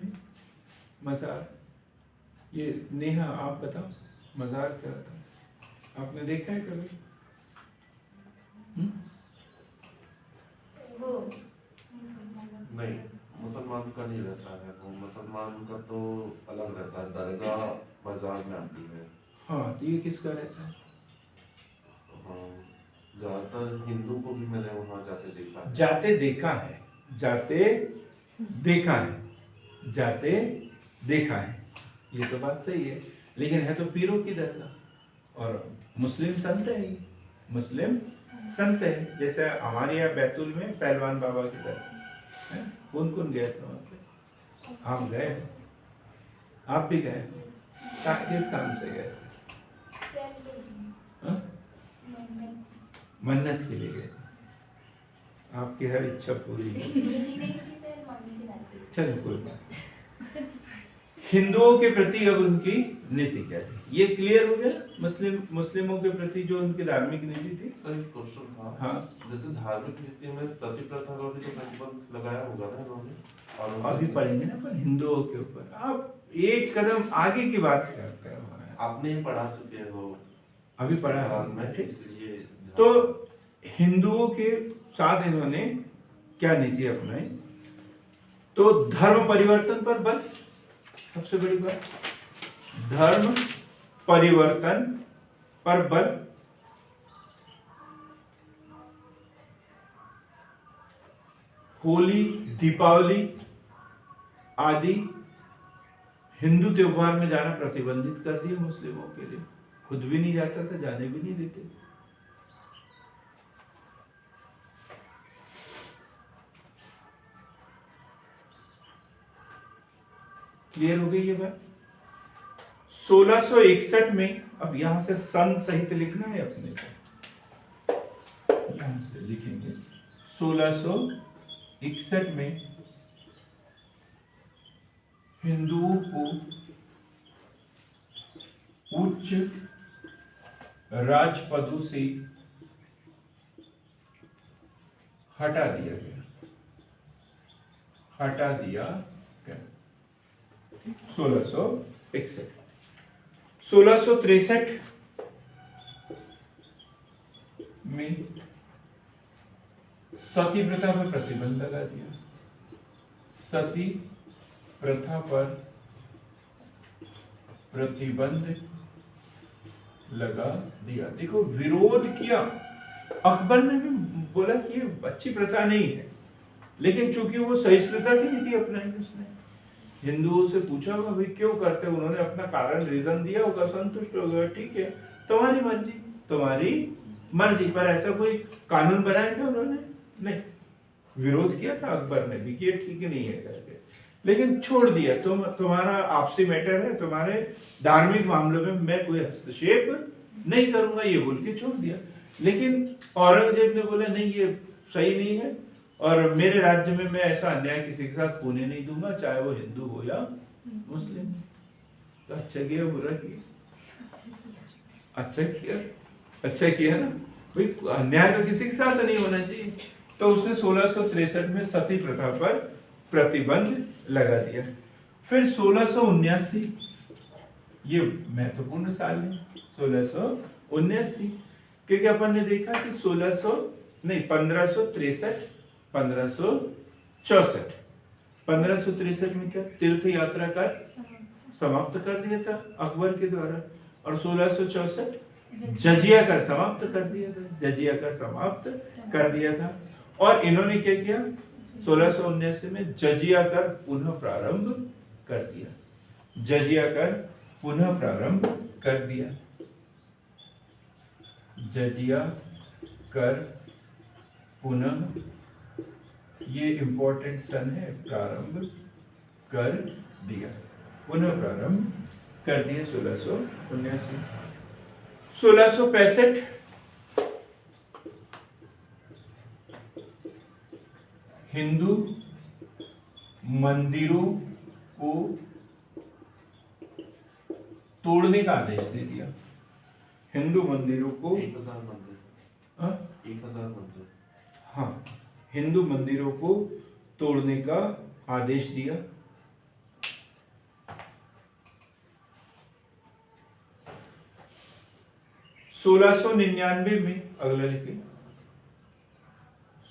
मजार? ये नेहा आप बताओ, मजार क्या होता है? आपने देखा है कभी? वो नहीं, मुसलमान का नहीं रहता है वो, मुसलमान का तो अलग रहता है, दरगाह बाजार में आती है। हाँ, तो ये किसका रहता है? हाँ, ज्यादातर हिंदू को भी मैंने वहाँ जाते देखा है। जाते देखा है, जाते देखा है, जाते देखा है, ये तो बात सही है, लेकिन है तो पीरों की दरगाह, और मुस्लिम संत है ये, मुस्लिम संत है। जैसे हमारे यहाँ बैतूल में पहलवान बाबा की दरगाह है, कौन कौन गए थे वहाँ पे? आप गए, आप भी गए, किस काम से गए थे? हाँ? मन्नत के लिए गए, आपकी हर इच्छा पूरी हुई। चलो कोई बात नहीं। हिंदुओं के प्रति अब उनकी नीति क्या थी, ये क्लियर हो गया। मुस्लिमों के प्रति जो उनकी धार्मिक नीति थी। सर एक क्वेश्चन था। हाँ। जैसे धार्मिक नीति में सती प्रथा का भी तो प्रतिबंध लगाया होगा ना इन्होंने, और अभी पढ़ेंगे ना अपन हिंदुओं के ऊपर। आप एक कदम आगे की बात करते हैं। आपने ही पढ़ा चुके हो अभी पढ़ा साल है में, ठीक। इसलिए तो हिंदुओं के साथ इन्होंने क्या नीति अपनाई, तो धर्म परिवर्तन पर बल, सबसे बड़ी बात धर्म परिवर्तन पर बल। होली, दीपावली आदि हिंदू त्योहार में जाना प्रतिबंधित कर दिया मुस्लिमों के लिए। खुद भी नहीं जाता था, जाने भी नहीं देते। क्लियर हो गई ये बात। 1661 में, अब यहां से सन सहित लिखना है अपने को, यहां से लिखेंगे 1661 में हिंदुओं को उच्च राजपदों से हटा दिया गया, हटा दिया गया। 1661। 1663 में सती प्रथा पर प्रतिबंध लगा दिया। सती प्रथा पर प्रतिबंध लगा दिया। देखो विरोध किया, अकबर ने भी बोला कि ये अच्छी प्रथा नहीं है, लेकिन चूंकि वो सहिष्णुता की नीति अपनाई उसने। हिंदुओं से पूछा होगा भाई क्यों करते, उन्होंने अपना कारण रीजन दिया होगा, संतुष्ट हो गया, ठीक है तुम्हारी मर्जी, तुम्हारी मर्जी। पर ऐसा कोई कानून बनाया था उन्होंने? नहीं। विरोध किया था अकबर ने भी कि ये ठीक नहीं है करके, लेकिन छोड़ दिया। तुम्हारा आपसी मैटर है, तुम्हारे धार्मिक मामलों में मैं कोई हस्तक्षेप नहीं करूंगा, ये बोल के छोड़ दिया। लेकिन औरंगजेब ने बोला नहीं ये सही नहीं है, और मेरे राज्य में मैं ऐसा अन्याय किसी के साथ होने नहीं दूंगा, चाहे वो हिंदू हो या मुस्लिम। तो अच्छा किया बुरा किया? अच्छा किया, अच्छा किया ना भाई, अन्याय तो किसी के साथ नहीं होना चाहिए। तो उसने 1663 में सती प्रथा पर प्रतिबंध लगा दिया। फिर 1679, ये महत्वपूर्ण साल है 1679, क्योंकि अपन ने देखा कि 1563 1564 1563 में क्या तीर्थ यात्रा का समाप्त कर दिया था अकबर के द्वारा, और 1664 जजिया कर समाप्त कर दिया था, जजिया कर समाप्त कर दिया था। और इन्होंने क्या किया 1679 में जजिया कर पुनः प्रारंभ कर दिया, जजिया कर पुनः प्रारंभ कर दिया, जजिया कर पुनः, ये इंपॉर्टेंट सन है, प्रारंभ कर दिया, पुनः प्रारंभ कर दिया 1679। 1665 हिंदू मंदिरों को तोड़ने का आदेश दे दिया। हिंदू मंदिरों को 1000 मंदिर, हाँ? 1000 मंदिर, हाँ, हिंदू मंदिरों को तोड़ने का आदेश दिया। सोलह सौ 1699 में, अगला लिखिए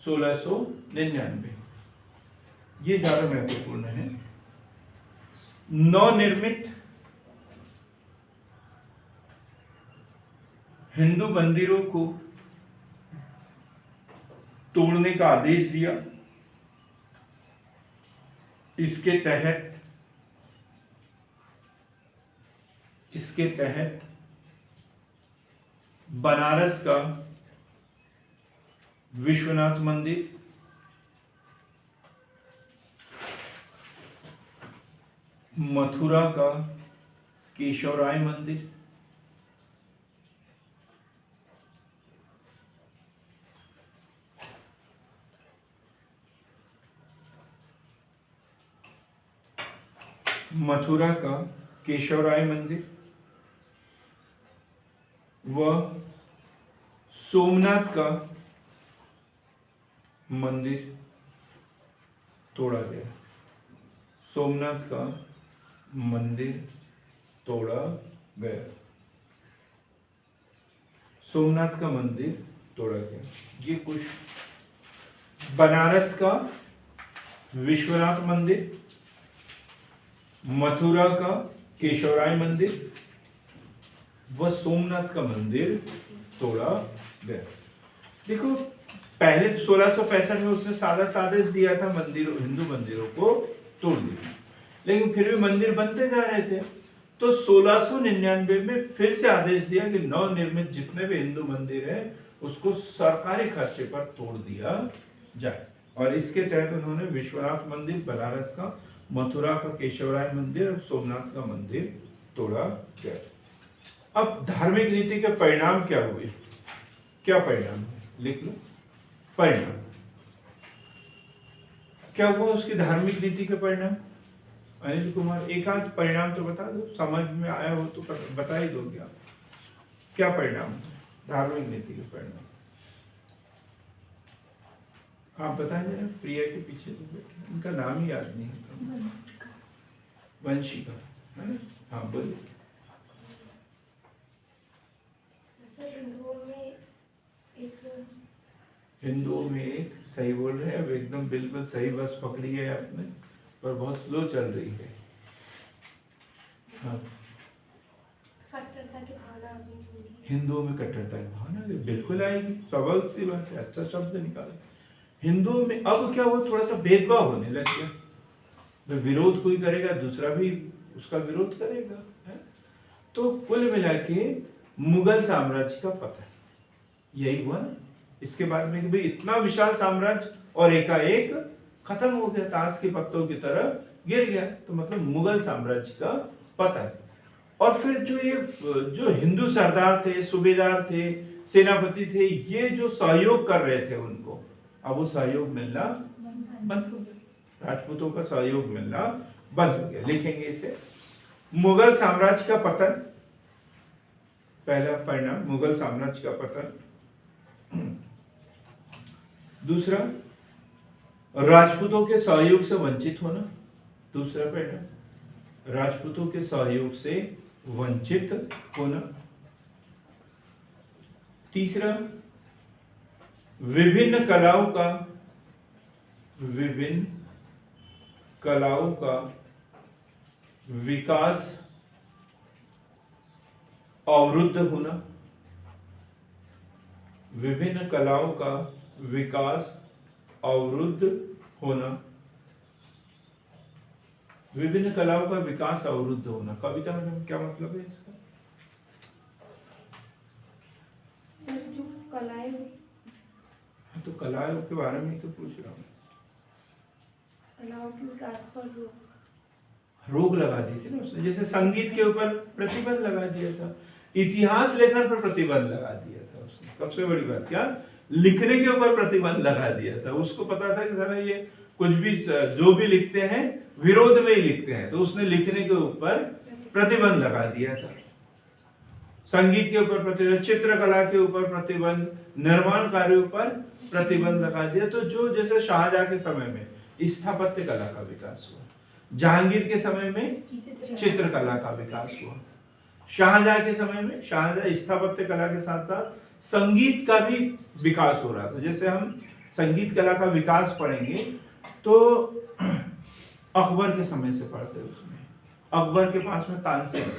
1699, ये ज्यादा महत्वपूर्ण है। नवनिर्मित हिंदू मंदिरों को तोड़ने का आदेश दिया। इसके तहत बनारस का विश्वनाथ मंदिर, मथुरा का केशवराय मंदिर, मथुरा का केशवराय मंदिर व सोमनाथ का मंदिर तोड़ा गया। सोमनाथ का मंदिर तोड़ा गया। सोमनाथ का मंदिर तोड़ा गया। ये कुछ। बनारस का विश्वनाथ मंदिर, मथुरा का केशवराय मंदिर व सोमनाथ का मंदिर तोड़ा गया। देखो, पहले 1665 में उसने सादा आदेश दिया था मंदिरों, हिंदू मंदिरों को तोड़ दिया, लेकिन फिर भी मंदिर बनते जा रहे थे। तो 1699 में फिर से आदेश दिया कि नवनिर्मित जितने भी हिंदू मंदिर हैं उसको सरकारी खर्चे पर तोड़ दिया जाए। और इसके तहत उन्होंने विश्वनाथ मंदिर, बनारस का, मथुरा का केशवराय मंदिर और सोमनाथ का मंदिर तोड़ा गया। अब धार्मिक नीति के परिणाम क्या हुए? क्या परिणाम है? लिख लो परिणाम। क्या हुआ उसकी धार्मिक नीति के परिणाम? अनिल कुमार, एक आध परिणाम तो बता दो, समझ में आया हो तो बता ही दोगे आप। क्या परिणाम धार्मिक नीति के परिणाम? आप बताएं जरा। प्रिया के पीछे तो बैठे, उनका नाम ही याद नहीं है। वंशिका, है ना? हाँ बोलिए। हिंदुओं में एक, सही बोल रहे हैं, अब एकदम बिल्कुल सही बस पकड़ी है आपने, पर बहुत स्लो चल रही है। हाँ, कट्टरता की भावना होगी। हिंदुओं में कट्टरता की भावना बिल्कुल आएगी, स्वाभाविक सी बात है। अच्छा शब्द निकाला। हिंदुओं में अब क्या हुआ, थोड़ा सा भेदभाव होने लग गया। तो विरोध कोई करेगा, दूसरा भी उसका विरोध करेगा, है? तो कुल मिला के मुगल साम्राज्य का पतन यही हुआ ना। इसके बाद में कि भाई इतना विशाल साम्राज्य और एकाएक खत्म हो गया, ताश के पत्तों की तरह गिर गया। तो मतलब मुगल साम्राज्य का पतन। और फिर जो हिंदू सरदार थे, सूबेदार थे, सेनापति थे, ये जो सहयोग कर रहे थे उनको, अब वो सहयोग मिलना बंद हो गया। राजपूतों का सहयोग मिलना बंद हो गया। लिखेंगे इसे, मुगल साम्राज्य का पतन। पहला परिणाम मुगल साम्राज्य का पतन। दूसरा, राजपूतों के सहयोग से वंचित होना। दूसरा परिणाम, राजपूतों के सहयोग से वंचित होना। तीसरा, विभिन्न कलाओं का विकास अवरुद्ध होना। विभिन्न कलाओं का विकास अवरुद्ध होना। विभिन्न कलाओं का विकास अवरुद्ध होना। कविता में क्या मतलब है इसका? जो कलाएं, तो कलाओं के बारे में ही तो पूछ रहा हूँ। कलाओं के विकास पर रोक लगा दी थी ना उसने। जैसे संगीत के ऊपर प्रतिबंध लगा दिया था, इतिहास लेखन पर प्रतिबंध लगा दिया था उसने। सबसे बड़ी बात क्या, लिखने के ऊपर प्रतिबंध लगा दिया था। उसको पता था कि साला ये कुछ भी जो भी लिखते हैं विरोध में ही लिखते हैं, तो उसने लिखने के ऊपर प्रतिबंध लगा दिया था। संगीत के ऊपर प्रतिबंध, चित्रकला के ऊपर प्रतिबंध, निर्माण कार्यों पर प्रतिबंध लगा दिया। तो जो जैसे शाहजहां के समय में स्थापत्य कला का विकास हुआ, जहांगीर के समय में चित्रकला का विकास हुआ, शाहजहां के समय में शाहजहां स्थापत्य कला के साथ साथ संगीत का भी विकास हो रहा था। जैसे हम संगीत कला का विकास पढ़ेंगे तो अकबर के समय से पढ़ते हैं। उसमें अकबर के पास में तानसेन,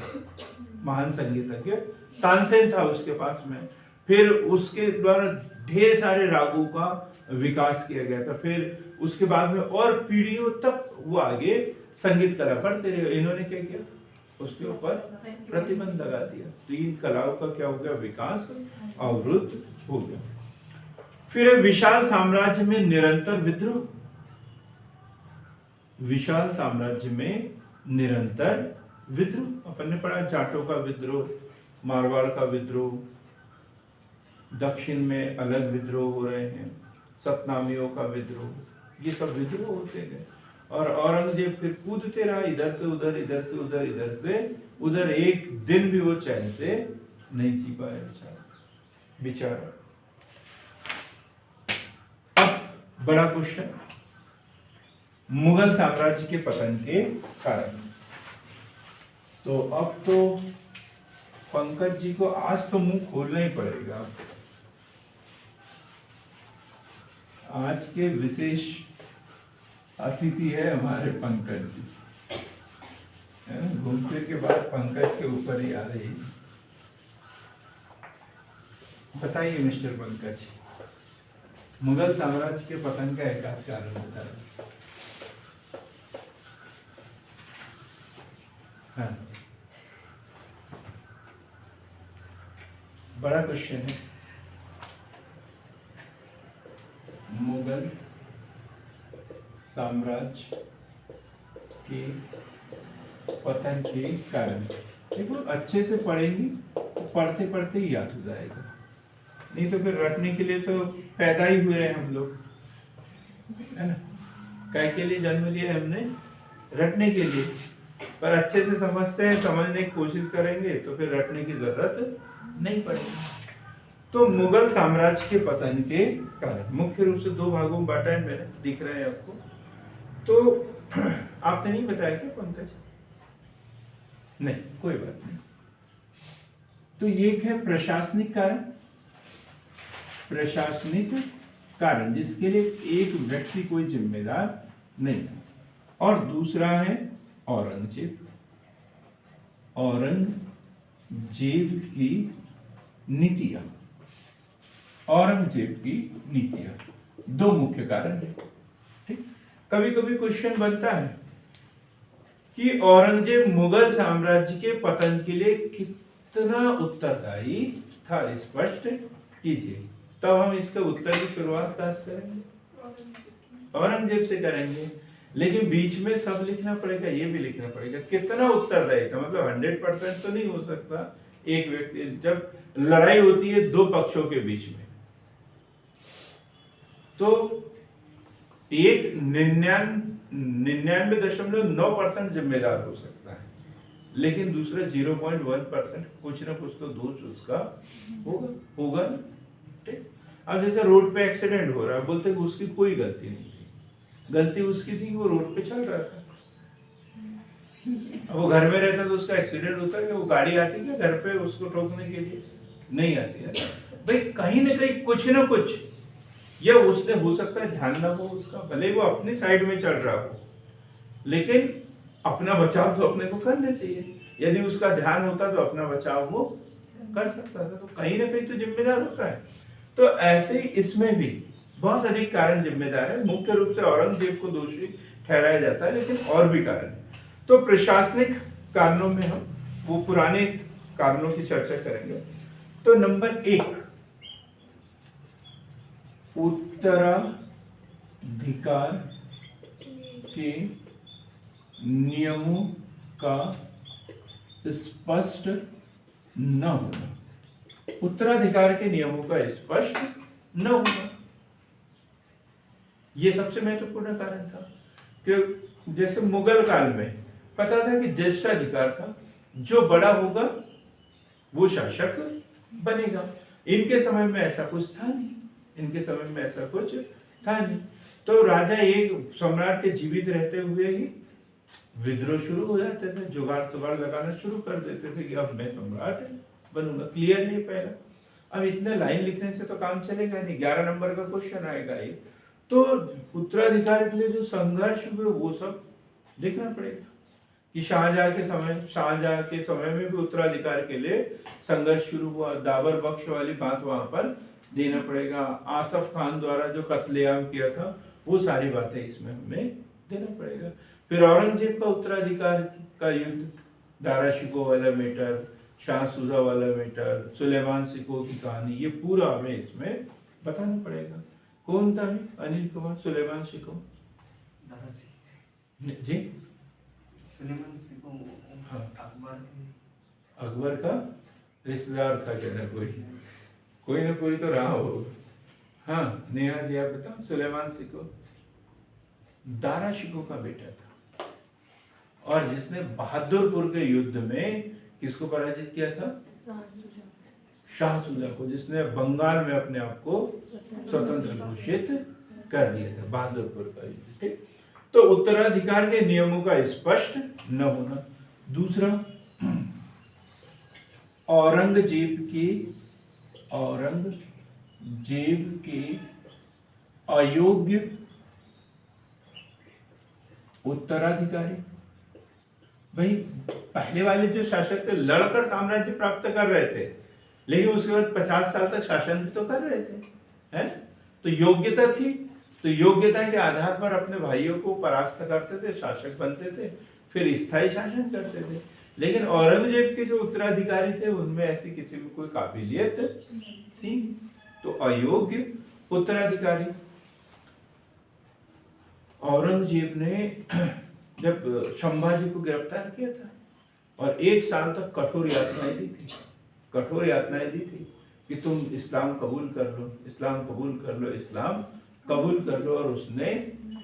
महान संगीतज्ञ तानसेन था उसके पास में। फिर उसके द्वारा ढेर सारे रागों का विकास किया गया था। फिर उसके बाद में और पीढ़ियों तक वो आगे संगीत कला पढ़ते रहे। इन्होंने क्या किया, उसके ऊपर प्रतिबंध लगा दिया। तो इन कलाओं का क्या हो गया, विकास अवरुद्ध हो गया। फिर विशाल साम्राज्य में निरंतर विद्रोह। विशाल साम्राज्य में निरंतर विद्रोह। अपन ने पढ़ा जाटों का विद्रोह, मारवाड़ का विद्रोह, दक्षिण में अलग विद्रोह हो रहे हैं, सतनामियों का विद्रोह, ये सब विद्रोह होते गए। और औरंगजेब फिर कूदते रहा, इधर से उधर, इधर से उधर, इधर से उधर, एक दिन भी वो चैन से नहीं जी पाया बेचारा। अब बड़ा क्वेश्चन, मुगल साम्राज्य के पतन के कारण। तो अब तो पंकज जी को आज तो मुंह खोलना ही पड़ेगा। आज के विशेष अतिथि है हमारे पंकज जी, है ना? घूम फिर के बाद पंकज के ऊपर ही आ रही है। बताइए मिस्टर पंकज, मुगल साम्राज्य के पतन का एक आध कारण बताइए। हाँ, बड़ा क्वेश्चन है। मुगल साम्राज्य के पतन के कारण, देखो अच्छे से पढ़ेंगी तो पढ़ते पढ़ते ही याद हो जाएगा, नहीं तो फिर रटने के लिए तो पैदा ही हुए हैं हम लोग, है ना? काय के लिए जन्म लिया हमने? रटने के लिए। पर अच्छे से समझते हैं, समझने की कोशिश करेंगे तो फिर रटने की जरूरत नहीं पड़ेगी। तो मुगल साम्राज्य के पतन के कारण मुख्य रूप से दो भागों में बांटा है मैंने, दिख रहा है आपको। तो आपने नहीं बताया क्या पंकज? नहीं, कोई बात नहीं। तो एक है प्रशासनिक कारण, प्रशासनिक कारण जिसके लिए एक व्यक्ति कोई जिम्मेदार नहीं था, और दूसरा है औरंगजेब, औरंगजेब की नीतियां, औरंगजेब की नीतियां, दो मुख्य कारण है। ठीक, कभी कभी क्वेश्चन बनता है कि औरंगजेब मुगल साम्राज्य के पतन के लिए कितना उत्तरदायी था, स्पष्ट कीजिए। तब हम इसके उत्तर की शुरुआत कहां से करेंगे? औरंगजेब से करेंगे। लेकिन बीच में सब लिखना पड़ेगा, ये भी लिखना पड़ेगा कितना उत्तरदायी था, मतलब 100% तो नहीं हो सकता। एक व्यक्ति, जब लड़ाई होती है दो पक्षों के बीच में, तो एक 99.9% जिम्मेदार हो सकता है, लेकिन दूसरा 0.1% कुछ ना कुछ तो दोष उसका होगा। ठीक, अब जैसे रोड पे एक्सीडेंट हो रहा है, बोलते हैं उसकी कोई गलती नहीं थी, गलती उसकी थी, वो रोड पे चल रहा था। अब वो घर में रहता तो उसका एक्सीडेंट होता है, वो गाड़ी आती है घर पे उसको ठोकने के लिए? नहीं आती है भाई। कहीं ना कहीं कुछ ना कुछ, या उसने हो सकता है ध्यान ना हो उसका, भले वो अपनी साइड में चल रहा हो, लेकिन अपना बचाव तो अपने को करना चाहिए। यदि उसका ध्यान होता तो अपना बचाव वो कर सकता था। तो कहीं ना कहीं तो जिम्मेदार होता है। तो ऐसे ही इसमें भी बहुत अधिक कारण जिम्मेदार है। मुख्य रूप से औरंगजेब को दोषी ठहराया जाता है, लेकिन और भी कारण है। तो प्रशासनिक कारणों में हम वो पुराने कारणों की चर्चा करेंगे। तो नंबर 1, उत्तराधिकार के नियमों का स्पष्ट न होना, उत्तराधिकार के नियमों का स्पष्ट न होना, यह सबसे महत्वपूर्ण कारण था। कि जैसे मुगल काल में पता था कि ज्येष्ठाधिकार था, जो बड़ा होगा वो शासक बनेगा। इनके समय में ऐसा कुछ था नहीं, इनके समय में ऐसा कुछ था नहीं। तो राजा एक सम्राट के जीवित रहते हुए ही विद्रोह शुरू हो जाते थे, जुगाड़ तुगाड़ लगाना शुरू कर देते थे कि अब मैं सम्राट बनूंगा। क्लियर नहीं पहला? अब इतने लाइन लिखने से तो काम चलेगा नहीं, 11 नंबर का क्वेश्चन आएगा ये। तो उत्तराधिकार के लिए जो संघर्ष हुए वो सब देखना पड़ेगा कि शाहजहां के समय में भी उत्तराधिकार के लिए संघर्ष शुरू हुआ। दाबर बख्श वाली बात वहां पर देना पड़ेगा। आसफ खान द्वारा जो कत्लेआम किया था वो सारी बातें इसमें हमें देना पड़ेगा। फिर औरंगजेब का उत्तराधिकार का युद्ध, दारा शिकोह वाला मैटर, शाह सुजा वाला मैटर, सुलेमान शिकोह की कहानी, ये पूरा हमें इसमें बताना पड़ेगा। कौन था अनिल कुमार सुलेमान शिकोह? जी, सुलेमान शिकोह हाँ, अकबर का रिश्तेदार था क्या ना? कोई ना कोई तो रहा हो। हाँ नेहा जी आप बताओ, सुलेमान शिकोह दारा शिकोह का बेटा था, और जिसने बहादुरपुर के युद्ध में किसको पराजित किया था? शाह सुजा को, जिसने बंगाल में अपने आप को स्वतंत्र घोषित कर दिया था। बहादुरपुर का युद्ध, ठीक। तो उत्तराधिकार के नियमों का स्पष्ट न होना। दूसरा, औरंगजेब के अयोग्य उत्तराधिकारी। भाई पहले वाले जो शासक थे लड़कर साम्राज्य प्राप्त कर रहे थे, लेकिन उसके बाद 50 साल तक शासन भी तो कर रहे थे, हैं? तो योग्यता थी, तो योग्यता के आधार पर अपने भाइयों को परास्त करते थे, शासक बनते थे, फिर स्थायी शासन करते थे। लेकिन औरंगजेब के जो उत्तराधिकारी थे उनमें ऐसी किसी में कोई काबिलियत थी, तो अयोग्य उत्तराधिकारी। औरंगजेब ने जब संभाजी को गिरफ्तार किया था और 1 साल तक कठोर यातनाएं दी थी कि तुम इस्लाम कबूल कर लो, इस्लाम कबूल कर लो, और उसने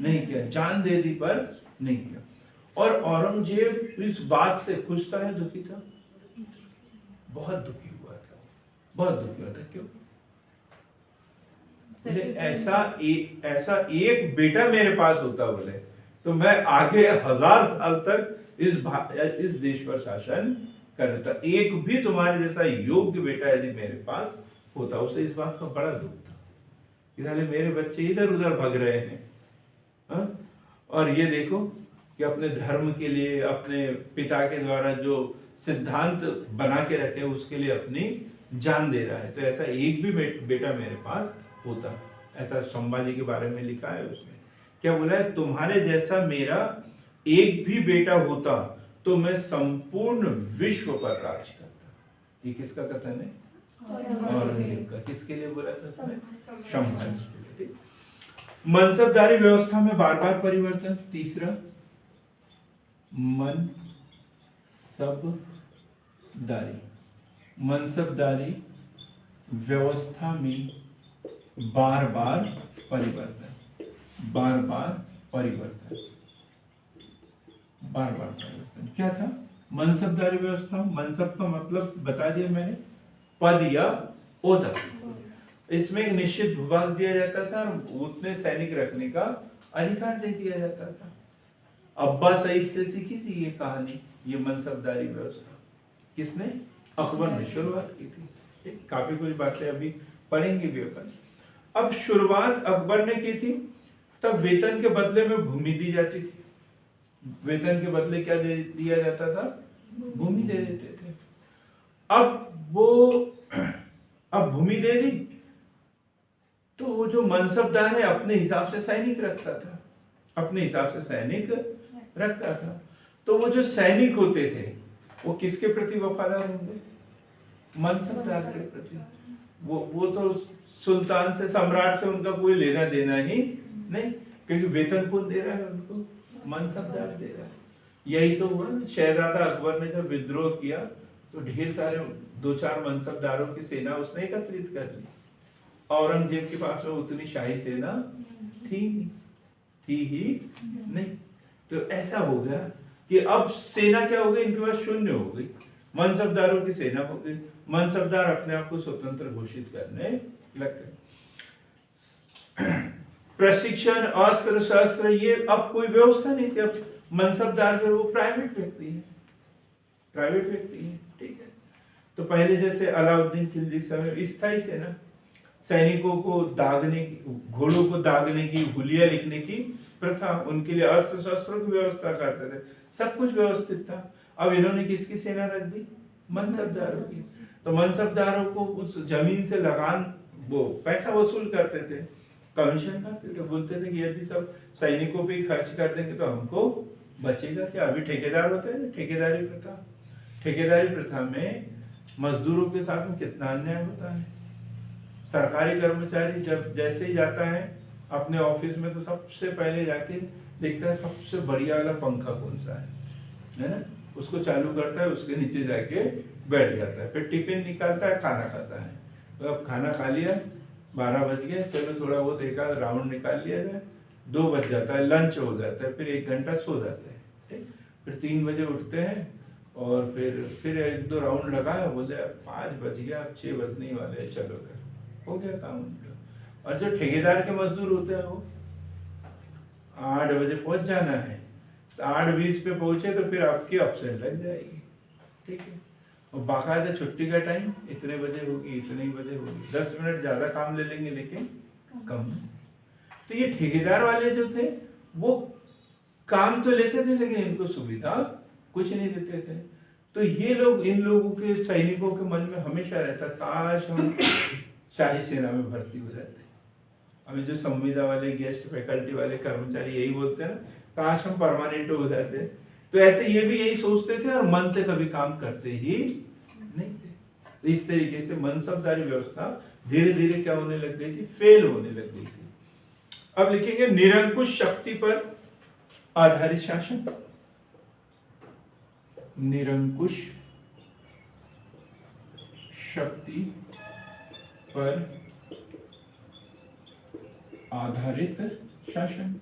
नहीं किया, जान दे दी पर नहीं किया। और औरंगजेब इस बात से खुश था या दुखी था? बहुत दुखी हुआ था। क्यों? ऐसा एक बेटा मेरे पास होता बोले तो मैं आगे 1000 साल तक इस देश पर शासन कर देता। एक भी तुम्हारे जैसा योग्य बेटा यदि मेरे पास होता, उसे इस बात का बड़ा दुख था कि साले मेरे बच्चे इधर उधर भाग रहे हैं, हा? और ये देखो कि अपने धर्म के लिए, अपने पिता के द्वारा जो सिद्धांत बना के रखे उसके लिए अपनी जान दे रहा है। तो ऐसा एक भी बेटा मेरे पास होता, ऐसा संभाजी के बारे में लिखा है उसमें। क्या बोला है? तुम्हारे जैसा मेरा एक भी बेटा होता तो मैं संपूर्ण विश्व पर राज करता। ये किसका कथन है? औरंगजेब का। किसके लिए बोला था उसने? संभाजी के लिए। मनसबदारी व्यवस्था में बार बार परिवर्तन। तीसरा, मनसबदारी व्यवस्था में बार बार परिवर्तन। क्या था मनसबदारी व्यवस्था? मनसब का मतलब बता दिया मैंने, पद या ओहदा। इसमें एक निश्चित भूभाग दिया जाता था और उतने सैनिक रखने का अधिकार दे दिया जाता था। अब्बा सईद से सीखी थी ये कहानी, ये मनसबदारी व्यवस्था किसने? अकबर ने शुरुआत की थी। काफी कुछ बातें अभी पढ़ेंगे भी अपन। अब शुरुआत अकबर ने की थी, तब वेतन के बदले में भूमि दी जाती थी। वेतन के बदले क्या दे दिया जाता था? भूमि दे देते थे। अब भूमि दे दी तो वो जो मनसबदार है अपने हिसाब से सैनिक रखता था। तो वो जो सैनिक होते थे वो किसके प्रति वफादार होंगे? मनसबदार के प्रति। वो तो सुल्तान से, सम्राट से उनका कोई लेना देना ही नहीं, क्योंकि वेतन कौन दे रहा है उनको? मनसबदार दे रहा है। यही तो हुआ। शहजादा अकबर ने जब विद्रोह किया तो ढेर सारे 2-4 मनसबदारों की सेना उसने एकत्रित कर ली। औरंगजेब के पास में उतनी शाही सेना थी ही नहीं। तो ऐसा हो गया कि अब सेना क्या हो गई? इनके पास शून्य हो गई, मनसबदारों की सेना हो गई। मनसबदार अपने आप को स्वतंत्र घोषित करने लग गए। प्रशिक्षण, अस्त्र शस्त्र, ये अब कोई व्यवस्था नहीं थी। अब मनसबदार जो वो प्राइवेट व्यक्ति है, ठीक है। तो पहले जैसे अलाउद्दीन खिलजी के समय स्थायी सेना, सैनिकों को दागने की, घोड़ों को दागने की, हुलिया लिखने की प्रथा, उनके लिए अस्त्र शस्त्रों की व्यवस्था करते थे, सब कुछ व्यवस्थित था। अब इन्होंने किसकी सेना रख दी? मनसबदारों की। तो मनसबदारों को उस जमीन से लगान, वो पैसा वसूल करते थे, कमीशन खाते थे। बोलते थे कि यदि सब सैनिकों पे खर्च कर देंगे तो हमको बचेगा क्या? अभी ठेकेदार होते हैं, ठेकेदारी प्रथा में मजदूरों के साथ में कितना अन्याय होता है। सरकारी कर्मचारी जब जैसे ही जाता है अपने ऑफिस में तो सबसे पहले जाके देखता है सबसे बढ़िया वाला पंखा कौन सा है ना, उसको चालू करता है, उसके नीचे जाके बैठ जाता है, फिर टिफिन निकालता है, खाना खाता है। तो अब खाना खा लिया, 12 बज गए, चलो थोड़ा बहुत एक आध राउंड निकाल लिया जाए, 2 बज जाता है, लंच हो जाता है, फिर 1 घंटा सो जाते हैं, ठीक। फिर 3 बजे उठते हैं और फिर 1-2 राउंड लगाया, बोले 5 बज गया, अब 6 बजने ही वाले हैं, चलो घर, हो गया काम उनका। और जो ठेकेदार के मजदूर होते हैं वो 8 बजे पहुंच जाना है, तो 8:20 पे पहुंचे तो फिर आपकी अपसेंट लग जाएगी, ठीक है। और बाकायदा छुट्टी का टाइम इतने बजे होगी, इतने ही बजे होगी, 10 मिनट ज़्यादा काम ले लेंगे लेकिन कम। तो ये ठेकेदार वाले जो थे वो काम तो लेते थे लेकिन इनको सुविधा कुछ नहीं देते थे। तो ये लोग, इन लोगों के सैनिकों के मन में हमेशा रहता, काश हम शाही सेना में भर्ती हो जाते। अभी जो संविदा वाले, गेस्ट फैकल्टी वाले कर्मचारी यही बोलते हैं ना, काश हम परमानेंट हो जाते। तो ऐसे ये भी यही सोचते थे और मन से कभी काम करते ही नहीं थे। तो इस तरीके से मनसबदारी व्यवस्था धीरे धीरे क्या होने लग गई थी, फेल होने लग गई थी। अब लिखेंगे निरंकुश शक्ति पर आधारित शासन। निरंकुश शक्ति पर आधारित शासन।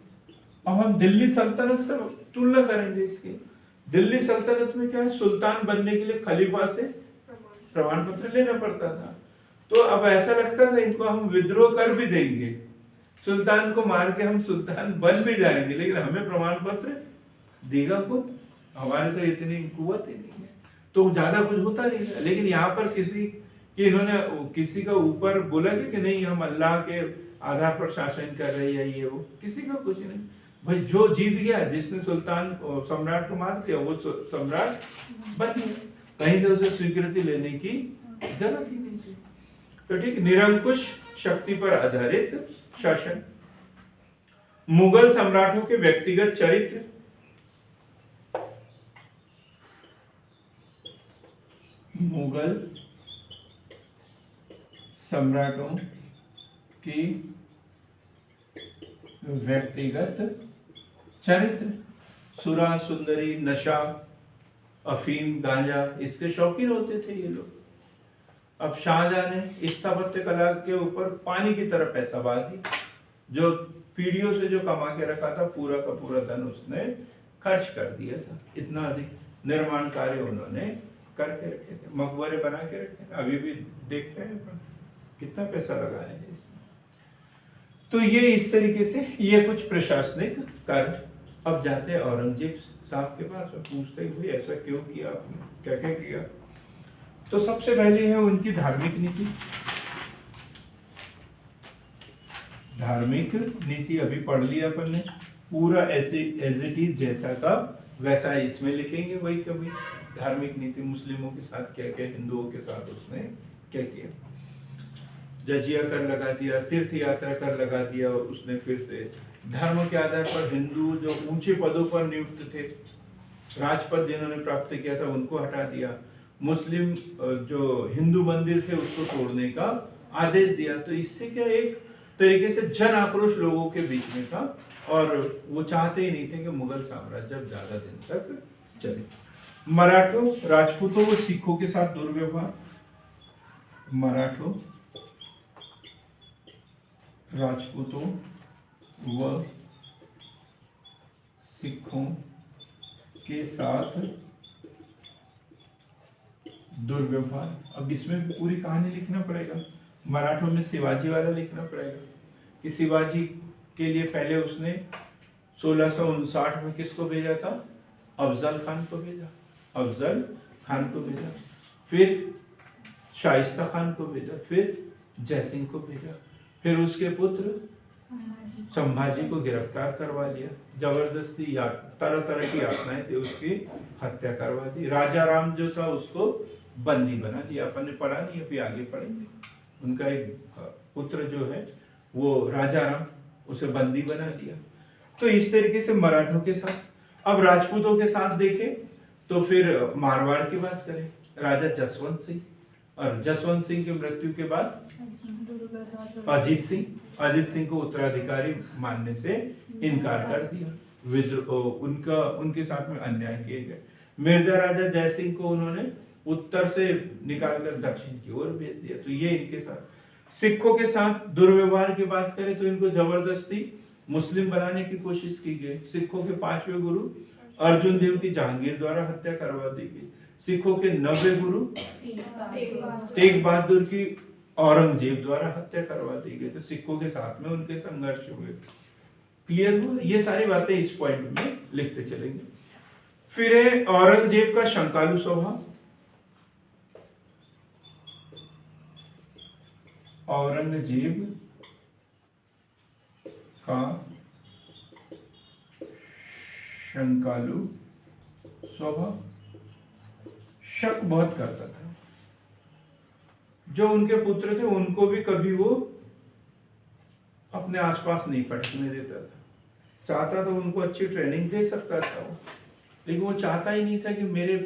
अब हम दिल्ली सल्तनत से तुलना करेंगे इसकी। दिल्ली सल्तनत में क्या है, सुल्तान बनने के लिए खलीफा से प्रमाण पत्र लेना पड़ता था। तो अब ऐसा लगता था इनको हम विद्रोह कर भी देंगे, सुल्तान को मार के हम सुल्तान बन भी जाएंगे, लेकिन हमें प्रमाण पत्र देगा कौन, हमारे तो इतनी कुव्वत ही नहीं है, तो ज्यादा कुछ होता नहीं है। लेकिन यहाँ पर इन्होंने किसी का ऊपर बोला कि नहीं हम अल्लाह के आधार पर शासन कर रहे हैं, ये वो किसी का कुछ नहीं। भाई जो जीत गया, जिसने सुल्तान सम्राट को मार दिया, वो सम्राट बन गया, कहीं से उसे स्वीकृति लेने की जरूरत ही नहीं थी। तो ठीक, निरंकुश शक्ति पर आधारित शासन। मुगल सम्राटों के व्यक्तिगत चरित्र। मुगल सम्राटों की व्यक्तिगत चरित्र। सुरा, सुंदरी, नशा, अफीम, गांजा, इसके शौकीन होते थे ये लोग। अब शाहजहां ने स्थापत्य कला के ऊपर पानी की तरह पैसा बहा दिया, जो पीढ़ियों से जो कमा के रखा था पूरा का पूरा धन उसने खर्च कर दिया था। इतना अधिक निर्माण कार्य उन्होंने करके रखे थे, मकबरे बना के रखे, अभी भी देखते हैं कितना पैसा लगाया है इसमें। तो ये इस तरीके से ये कुछ प्रशासनिक कार्य। अब जाते हैं औरंगजेब साहब के पास और पूछते हैं भाई ऐसा क्यों किया आपने, क्या क्या किया। तो सबसे पहले है उनकी धार्मिक नीति। धार्मिक नीति अभी पढ़ लिया अपन ने, पूरा ऐसे एज इट इज जैसा का वैसा इसमें लिखेंगे वही। कभी धार्मिक नीति मुस्लिमों के साथ क्या क्या, हिंदुओं के साथ उसने क्या किया। जजिया कर लगा दिया, तीर्थ यात्रा कर लगा दिया उसने। फिर से धर्म के आधार पर हिंदू जो ऊंचे पदों पर नियुक्त थे, राजपद जिन्होंने प्राप्त किया था उनको हटा दिया। मुस्लिम जो हिंदू मंदिर थे उसको तोड़ने का आदेश दिया। तो इससे क्या एक तरीके से जन आक्रोश लोगों के बीच में था और वो चाहते ही नहीं थे कि मुगल साम्राज्य ज्यादा दिन तक चले। मराठों, राजपूतों व सिखों के साथ दुर्व्यवहार। मराठों, राजपूतों व सिखों के साथ दुर्व्यवहार। अब इसमें पूरी कहानी लिखना पड़ेगा। मराठों में शिवाजी वाला लिखना पड़ेगा कि शिवाजी के लिए पहले उसने 1659 में किसको भेजा था, अफजल खान को भेजा। अफजल खान को भेजा, फिर शाइस्ता खान को भेजा, फिर जयसिंह को भेजा, फिर उसके पुत्र संभाजी को गिरफ्तार करवा लिया, जबरदस्ती तरह तरह की यातनाएं थी, उसकी हत्या करवा दी। राजा राम जो था उसको बंदी बना दिया। अपन ने पढ़ा नहीं, अभी आगे पढ़ेंगे। उनका एक पुत्र जो है वो राजा राम, उसे बंदी बना दिया। तो इस तरीके से मराठों के साथ। अब राजपूतों के साथ देखें तो फिर मारवाड़ की बात करें, राजा जसवंत सिंह। और जसवंत सिंह की मृत्यु के बाद अजीत सिंह को उत्तराधिकारी मानने से इनकार कर दिया। विद्रोह उनके साथ में अन्याय किए गए। मिर्जा राजा जय सिंह को उन्होंने उत्तर से निकालकर दक्षिण की ओर भेज दिया। तो ये इनके साथ। सिखों के साथ दुर्व्यवहार की बात करें तो इनको जबरदस्ती मुस्लिम बनाने की कोशिश की गई। सिखों के 5वें गुरु अर्जुन देव की जहांगीर द्वारा हत्या करवा दी गई। सिखों के 9वें गुरु तेग बहादुर की औरंगजेब द्वारा हत्या करवा दी गई। तो सिखों के साथ में उनके संघर्ष हुए। क्लियर हुआ? ये सारी बातें इस पॉइंट में लिखते चलेंगे। फिर है औरंगजेब का शंकालु स्वभाव। औरंगजेब का शंकालु स्वभाव, शक बहुत करता था। जो उनके पुत्र थे उनको भी कभी वो अपने आसपास नहीं पटकने देता था। चाहता तो उनको अच्छी ट्रेनिंग दे सकता था वो, लेकिन वो चाहता ही नहीं था कि मेरे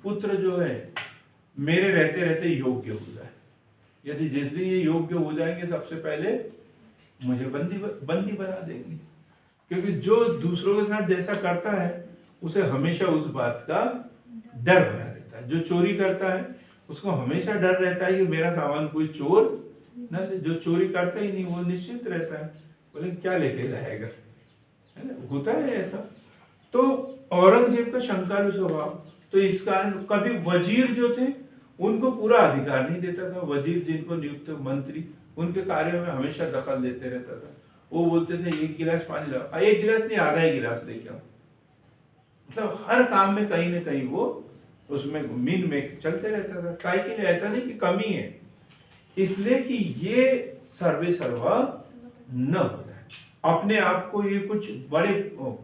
पुत्र जो है मेरे रहते रहते योग्य हो जाए। यदि जिस दिन ये योग्य हो जाएंगे सबसे पहले मुझे बंदी बना देंगे, क्योंकि जो दूसरों के साथ जैसा करता है उसे हमेशा उस बात का डर बना रहता है। जो चोरी करता है उसको हमेशा डर रहता है कि मेरा सामान कोई चोर न ले। जो चोरी करता ही नहीं वो निश्चिंत रहता है, बोले क्या लेके जाएगा, है ना, होता है ऐसा। तो औरंगजेब का शंकालु स्वभाव, तो इस कारण कभी वजीर जो थे उनको पूरा अधिकार नहीं देता था। वजीर जिनको नियुक्त मंत्री उनके कार्यों में हमेशा दखल देते रहता था। वो बोलते थे 1 गिलास पानी लाओ, 1 गिलास नहीं आधा ही गिलास लेके आओ। मतलब हर काम में कहीं ना कहीं वो उसमें मीन में चलते रहता था। काय के लिए? ऐसा नहीं कि कमी है, इसलिए कि ये सर्वे सर्वा न हो जाए, अपने आप को ये कुछ बड़े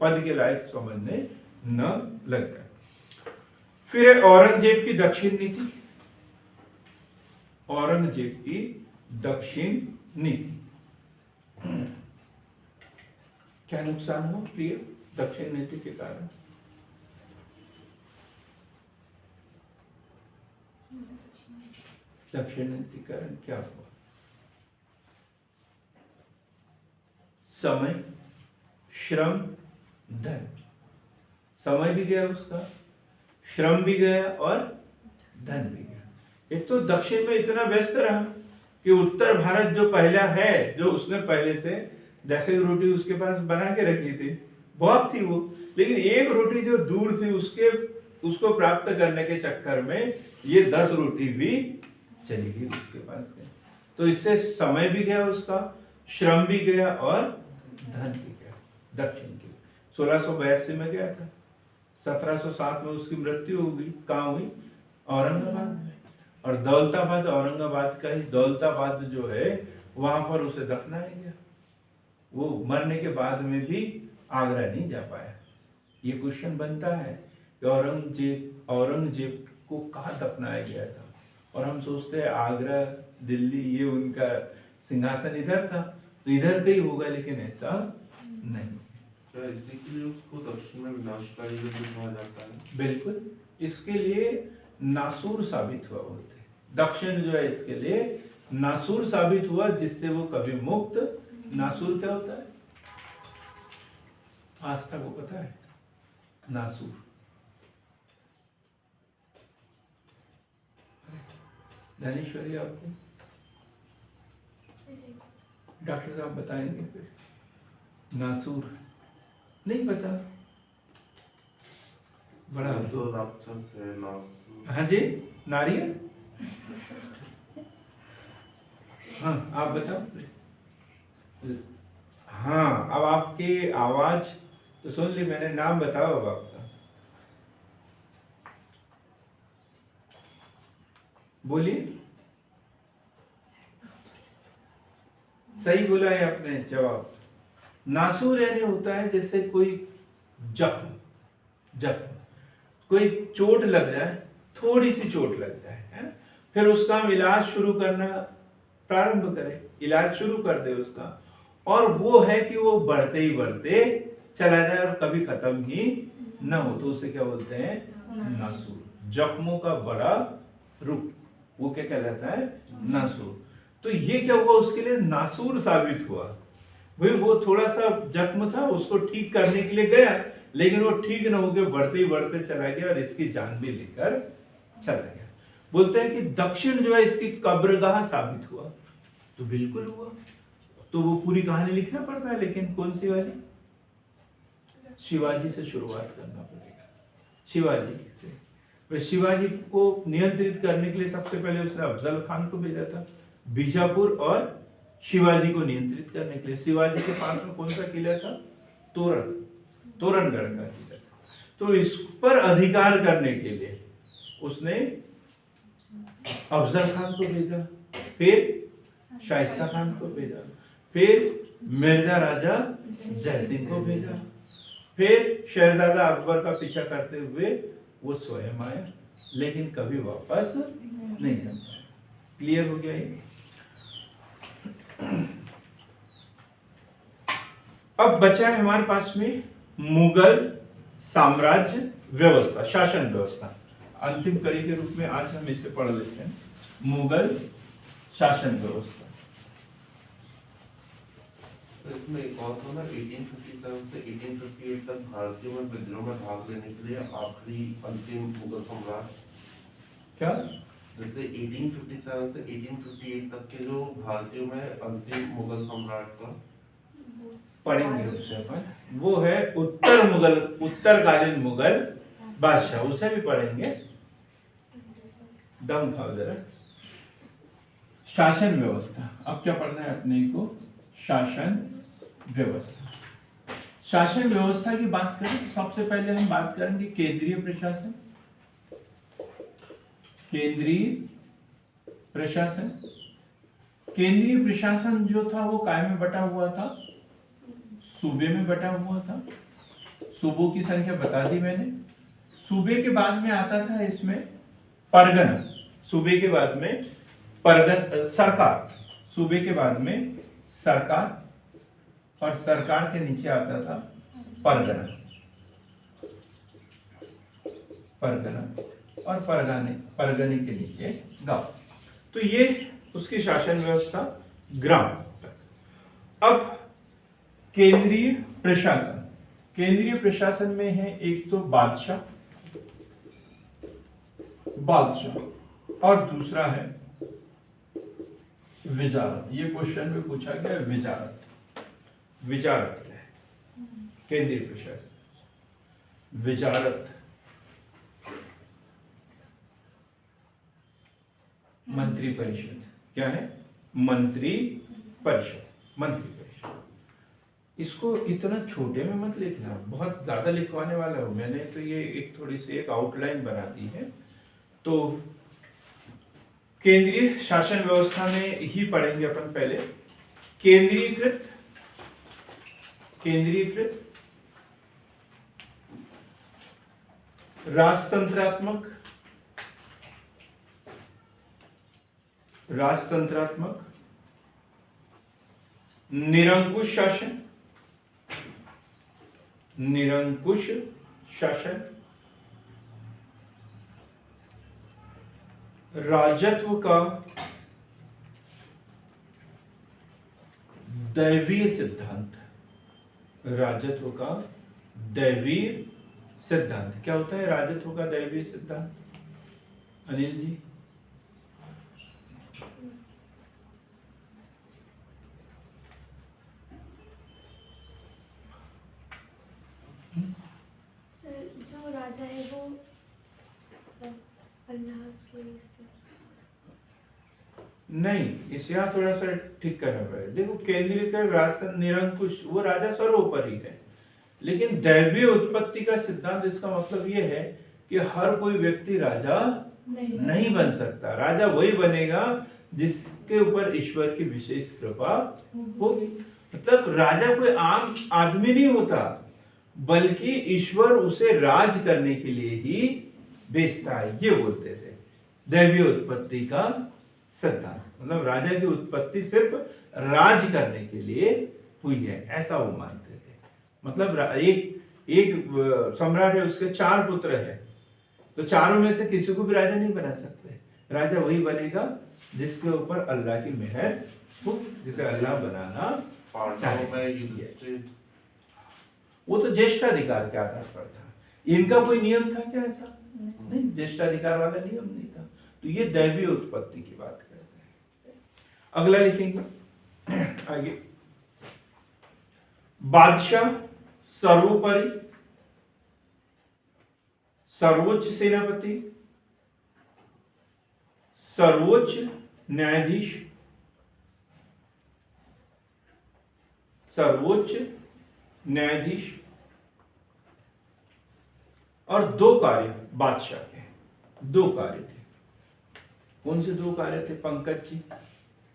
पद के लायक समझने न लग जाए। फिर है औरंगजेब की दक्षिण नीति। औरंगजेब की दक्षिण नीति, क्या नुकसान हुआ प्रिय दक्षिण नीति के कारण? दक्षिण नीति के कारण क्या हुआ? समय, श्रम, धन। समय भी गया उसका, श्रम भी गया और धन भी गया। एक तो दक्षिण में इतना व्यस्त रहा कि उत्तर भारत जो पहला है, जो उसने पहले से 10 रोटी उसके पास बना के रखी थी, बहुत थी वो, लेकिन एक रोटी जो दूर थी उसको प्राप्त करने के चक्कर में ये 10 रोटी भी चली गई उसके पास में। तो इससे समय भी गया उसका, श्रम भी गया और धन भी गया दक्षिण की। 1682 में गया था, 1707 में उसकी मृत्यु हो गई। कहाँ हुई? औरंगाबाद में। और दौलताबाद औरंगाबाद का ही, दौलताबाद जो है वहां पर उसे दफनाया गया। वो मरने के बाद में भी आगरा नहीं जा पाया। ये क्वेश्चन बनता है कि औरंगजेब को कहाँ दफनाया गया था, और हम सोचते हैं आगरा, दिल्ली, ये उनका सिंहासन इधर था तो इधर का ही होगा, लेकिन ऐसा नहीं। क्या इसलिए उसको दक्षिण में विनाशकारी यज्ञ कहा जाता है? बिल्कुल, इसके लिए नासूर साबित हुआ बोलते हैं। दक्षिण जो है इसके लिए नासूर साबित हुआ, जिससे वो कभी मुक्त। नासूर क्या होता है? आस्था को पता है? नासूर धनेश्वरी आपको डॉक्टर साहब बताएंगे फिर। नासूर नहीं पता? बड़ा तो राक्षस है नासूर। हाँ जी, नारियल। हाँ आप बताओ। हाँ, अब आपकी आवाज तो सुन ली मैंने, नाम बताओ अब आपका। बोलिए। सही बोला है आपने जवाब। नासूर यानी होता है जैसे कोई जख्म, कोई चोट लग जाए, थोड़ी सी चोट लग जाए, है ना, फिर उसका हम इलाज शुरू करना प्रारंभ करें, इलाज शुरू कर दे उसका, और वो है कि वो बढ़ते ही बढ़ते चला जाए और कभी खत्म ही न हो, तो उसे क्या बोलते हैं? नासूर। जख्मों का बड़ा रूप, वो क्या कहलाता है? नासूर। तो ये क्या हुआ? उसके लिए नासूर साबित हुआ। भाई वो थोड़ा सा जख्म था, उसको ठीक करने के लिए गया, लेकिन वो ठीक न होकर बढ़ते ही बढ़ते चला गया और इसकी जान भी लेकर चला गया। बोलते हैं कि दक्षिण जो है इसकी कब्रगाह साबित हुआ। तो बिल्कुल हुआ। तो वो पूरी कहानी लिखना पड़ता है, लेकिन कौन सी वाली? शिवाजी से शुरुआत करना पड़ेगा, शिवाजी से। तो शिवाजी को नियंत्रित करने के लिए सबसे पहले उसने अफजल खान को भेजा था बीजापुर, और शिवाजी को नियंत्रित करने के लिए शिवाजी के पास में कौन सा किला था? तोरणगढ़ का किला। तो इस पर अधिकार करने के लिए उसने अफजल खान को भेजा, फिर शाइस्ता खान को भेजा, फिर मिर्जा राजा जयसिंह को भेजा, फिर शहजादा अकबर का पीछा करते हुए वो स्वयं आया, लेकिन कभी वापस नहीं आ पाया। क्लियर हो गया ये? अब बचा है हमारे पास में मुगल साम्राज्य व्यवस्था, शासन व्यवस्था। अंतिम कड़ी के रूप में आज हम इसे पढ़ लेते हैं, मुगल शासन व्यवस्था। तो इसमें एक और था ना, 1857 से 1858 तक भारतीयों में विद्रोह में भाग लेने के लिए आखिरी अंतिम मुगल सम्राट। क्या? जैसे 1857 से 1858 तक के जो भारतीयों में अंतिम मुगल सम्राट था, पढ़ेंगे उससे अपन, वो है उत्तरकालीन मुगल बादशाह, उसे भी पढ़ेंगे। दम खाओ जरा। शासन व्यवस्था, अब क्या पढ़ना है अपने को? शासन व्यवस्था। शासन व्यवस्था की बात करें तो सबसे पहले हम बात करेंगे केंद्रीय प्रशासन। केंद्रीय प्रशासन, केंद्रीय प्रशासन जो था वो काय में बटा हुआ था? सूबे में बटा हुआ था। सूबों की संख्या बता दी मैंने। सूबे के बाद में आता था इसमें परगना, सूबे के बाद में सरकार, सूबे के बाद में सरकार, और सरकार के नीचे आता था परगना, और परगने के नीचे गांव। तो ये उसकी शासन व्यवस्था ग्राम तक। अब केंद्रीय प्रशासन, केंद्रीय प्रशासन में है एक तो बादशाह, और दूसरा है विजारत। ये क्वेश्चन में पूछा गया, विजारत। विजारत क्या है? केंद्रीय प्रशासन, विजारत मंत्री परिषद। क्या है? मंत्री परिषद, मंत्री परिषद। इसको इतना छोटे में मत लिखना, बहुत ज्यादा लिखवाने वाला हूं मैंने, तो ये एक थोड़ी सी एक आउटलाइन बना दी है। तो केंद्रीय शासन व्यवस्था में ही पढ़ेंगे अपन पहले केंद्रीकृत, राजतंत्रात्मक, निरंकुश शासन, राजत्व का दैवीय सिद्धांत, राजत्व का दैवीय सिद्धांत। क्या होता है राजत्व का दैवीय सिद्धांत? अनिल जी। सर, जो राजा है वो अल्लाह के नहीं, इस यहाँ थोड़ा सा ठीक करना पड़ेगा। देखो केंद्रीय का राजतंत्र, निरंकुश, वो राजा सर्वोपरि है, लेकिन दैवीय उत्पत्ति का सिद्धांत, इसका मतलब ये है कि हर कोई व्यक्ति राजा नहीं बन सकता। राजा वही बनेगा जिसके ऊपर ईश्वर की विशेष कृपा होगी। मतलब राजा कोई आम आदमी नहीं होता, बल्कि ईश्वर उसे राज करने के लिए ही भेजता है, ये बोलते थे दैवीय उत्पत्ति का सिद्धांत। मतलब राजा की उत्पत्ति सिर्फ राज करने के लिए हुई है, ऐसा वो मानते थे। मतलब एक सम्राट है, उसके 4 पुत्र हैं, तो चारों में से किसी को भी राजा नहीं बना सकते। राजा वही बनेगा जिसके ऊपर अल्लाह की मेहर हो, जिसे अल्लाह बनाना चाहे। वो तो ज्येष्ठाधिकार के आधार पर था। इनका कोई नियम था क्या ऐसा? नहीं, ज्येष्ठाधिकार वाला नियम नहीं था। तो ये दैवीय उत्पत्ति की बात करते हैं। अगला लिखेंगे आगे, बादशाह सर्वोपरि, सर्वोच्च सेनापति, सर्वोच्च न्यायाधीश, सर्वोच्च न्यायाधीश। और दो कार्य बादशाह के, दो कार्य थे। कौन से दो कार्य थे पंकज जी?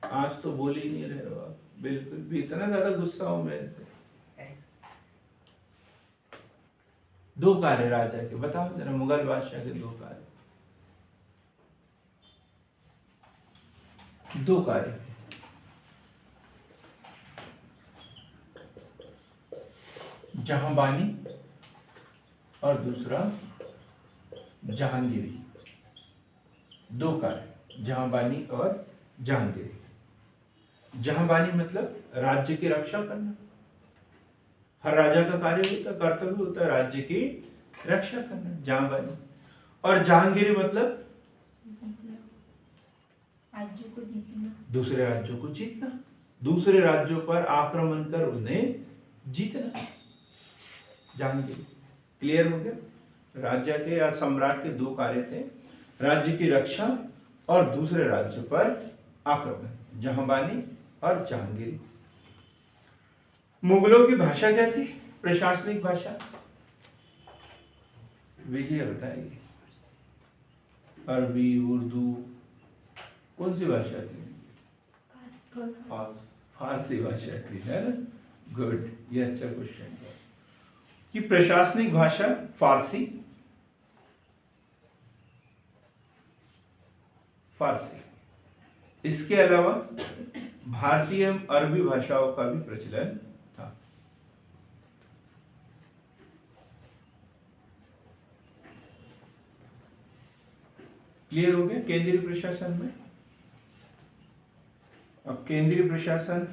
आज तो बोल ही नहीं रहे हो आप, बिल्कुल भी। इतना ज्यादा गुस्सा हूं मैं इनसे। दो कार्य राजा के बताओ जरा, मुगल बादशाह के दो कार्य। दो कार्य थे। जहांबानी और दूसरा जहांगीरी। दो कार्य, जहांबानी और जहांगीरी। जहांबानी मतलब राज्य की रक्षा करना। हर राजा का कार्य होता, कर्तव्य होता है राज्य की रक्षा करना, जहांबानी। और जहांगीरी मतलब राज्यों को जीतना, दूसरे राज्यों को जीतना, दूसरे राज्यों पर आक्रमण कर उन्हें जीतना, जहांगीरी। क्लियर हो गया? राज्य के या सम्राट के दो कार्य थे, राज्य की रक्षा और दूसरे राज्य पर आक्रमण, जहांबानी और जहांगीरी। मुगलों की भाषा क्या थी? प्रशासनिक भाषा। विजय बताएगी। अरबी, उर्दू, कौन सी भाषा थी? फारसी भाषा थी, है ना? गुड, ये अच्छा क्वेश्चन है कि प्रशासनिक भाषा फारसी, फारसी। इसके अलावा भारतीय एवं अरबी भाषाओं का भी प्रचलन था। क्लियर हो गया केंद्रीय प्रशासन में? अब केंद्रीय प्रशासन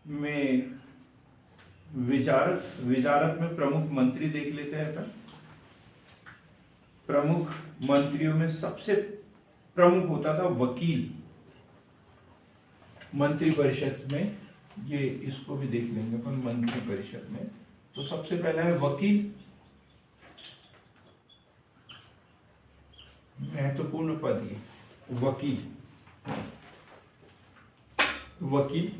में विचारक में प्रमुख मंत्री देख लेते हैं अपन। प्रमुख मंत्रियों में सबसे प्रमुख होता था वकील। मंत्री परिषद में, ये इसको भी देख लेंगे अपन मंत्री परिषद में। तो सबसे पहला है वकील, महत्वपूर्ण पद ये वकील। वकील,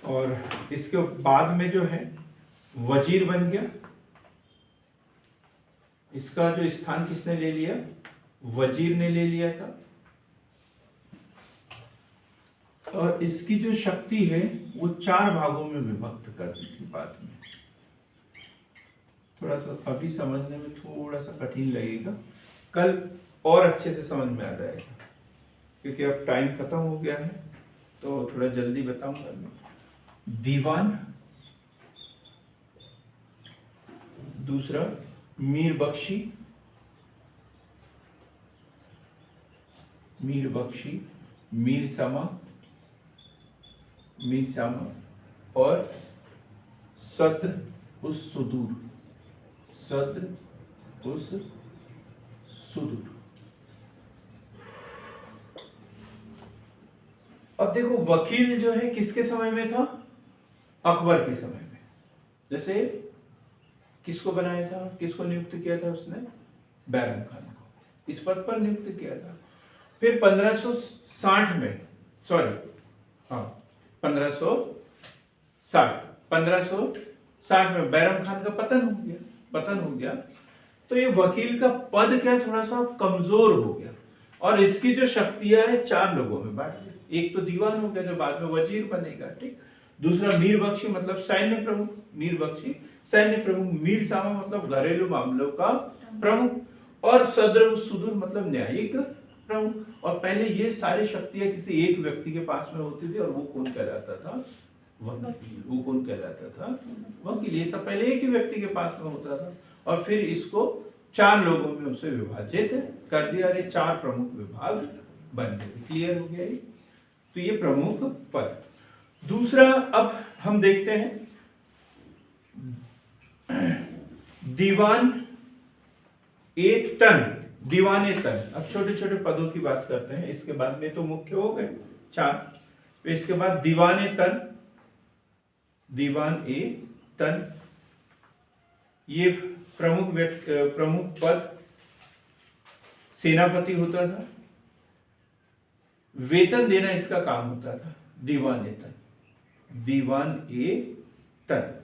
और इसके बाद में जो है वजीर बन गया। इसका जो स्थान किसने ले लिया? वजीर ने ले लिया था। और इसकी जो शक्ति है वो चार भागों में विभक्त कर दी थी बाद में। थोड़ा सा अभी समझने में थोड़ा सा कठिन लगेगा, कल और अच्छे से समझ में आ जाएगा, क्योंकि अब टाइम खत्म हो गया है तो थोड़ा जल्दी बताऊंगा मैं। दीवान, दूसरा मीर बख्शी, मीर सामा और सद्र उस सुदूर। अब देखो वकील जो है किसके समय में था? अकबर के समय में। जैसे किसको बनाया था, किसको नियुक्त किया था उसने? बैरम खान को इस पद पर नियुक्त किया था। फिर 1560 में, सॉरी हाँ 1560 में बैरम खान का पतन हो गया। तो ये वकील का पद क्या थोड़ा सा कमजोर हो गया, और इसकी जो शक्तियां है चार लोगों में बांट दी। एक तो दीवान हो गया जो बाद में वजीर बनेगा, ठीक। दूसरा मीर बख्शी मतलब सैन्य प्रमुख, मीर सामा मतलब घरेलू मामलों का प्रमुख, और सदर सुदूर मतलब न्यायिक प्रमुख। और पहले ये सारी शक्तियां किसी एक व्यक्ति के पास में होती थी, और वो कौन कहलाता था? वकील। वो कौन कहलाता था? वकील। ये सब पहले एक ही व्यक्ति के पास में होता था, और फिर इसको चार लोगों में उसे विभाजित कर दिया, और ये चार प्रमुख विभाग बन गए। क्लियर हो गया ये? तो ये प्रमुख पद। दूसरा अब हम देखते हैं दीवान ए तन। अब छोटे छोटे पदों की बात करते हैं, इसके बाद में तो मुख्य हो गए चार। इसके बाद दीवान ए तन, दीवान ए तन, ये प्रमुख पद सेनापति होता था। वेतन देना इसका काम होता था। दीवान ए तन, दीवान ए तन।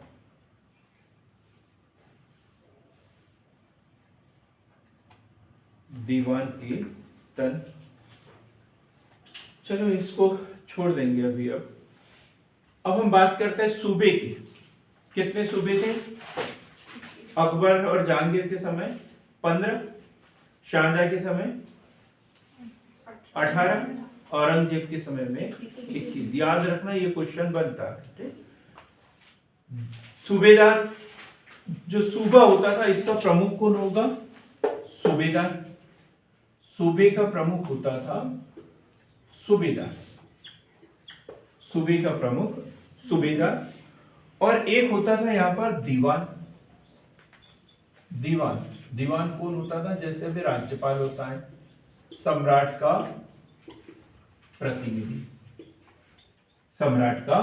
दीवान ए तन। चलो इसको छोड़ देंगे अभी। अब हम बात करते हैं सूबे की। कितने सूबे थे अकबर और जहांगीर के समय? 15। शाहजहां के समय 18, औरंगजेब के समय में 21। याद रखना, ये क्वेश्चन बनता है। ठीक? सूबेदार, जो सूबा होता था इसका प्रमुख कौन होगा? सूबेदार। सूबे का प्रमुख होता था सूबेदार, सूबे का प्रमुख सूबेदार। और एक होता था यहाँ पर दीवान। दीवान, दीवान कौन होता था? जैसे अभी राज्यपाल होता है, सम्राट का प्रतिनिधि, सम्राट का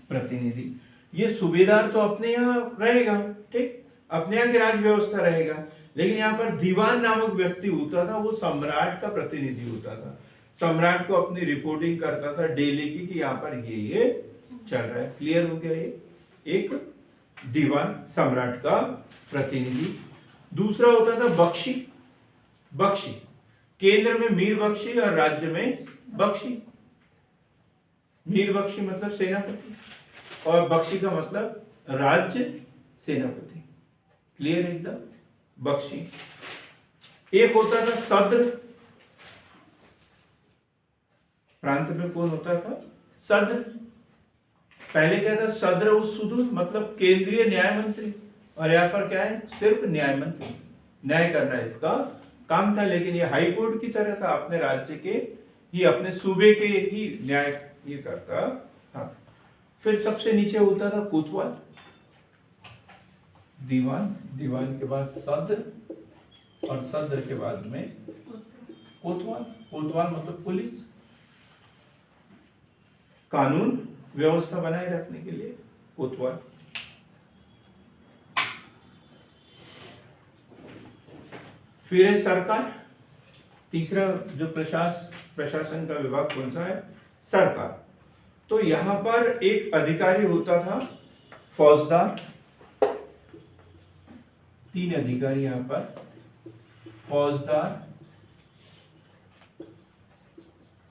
प्रतिनिधि। ये सूबेदार तो अपने यहाँ रहेगा, ठीक, अपने यहाँ की राज व्यवस्था रहेगा, लेकिन यहाँ पर दीवान नामक व्यक्ति होता था, वो सम्राट का प्रतिनिधि होता था। सम्राट को अपनी रिपोर्टिंग करता था डेली की कि यहाँ पर ये चल रहा है। क्लियर हो गया? ये एक दीवान, सम्राट का प्रतिनिधि। दूसरा होता था बख्शी। बख्शी, केंद्र में मीर बख्शी और राज्य में बख्शी। मीर बख्शी मतलब सेनापति और बख्शी का मतलब राज्य सेनापति। क्लियर है एकदम? बख्शी। एक होता था सद्र। प्रांत में कौन होता था? सद्र। पहले क्या था? सद्र व सुदूर मतलब केंद्रीय न्याय मंत्री, और यहाँ पर क्या है? सिर्फ न्याय मंत्री, न्याय करना इसका काम था। लेकिन ये हाई कोर्ट की तरह था, अपने राज्य के ही, अपने सूबे के ही न्याय ये करता। हाँ। फिर सबसे नीचे होता था कोतवाल। दीवान, दीवान के बाद सद्र, और सद्र के बाद में कोतवाल। कोतवाल मतलब पुलिस, कानून व्यवस्था बनाए रखने के लिए कोतवाल। फिर है सरकार। तीसरा जो प्रशासन का विभाग कौन सा है? सरकार। तो यहां पर एक अधिकारी होता था फौजदार। 3 अधिकारी यहां पर, फौजदार,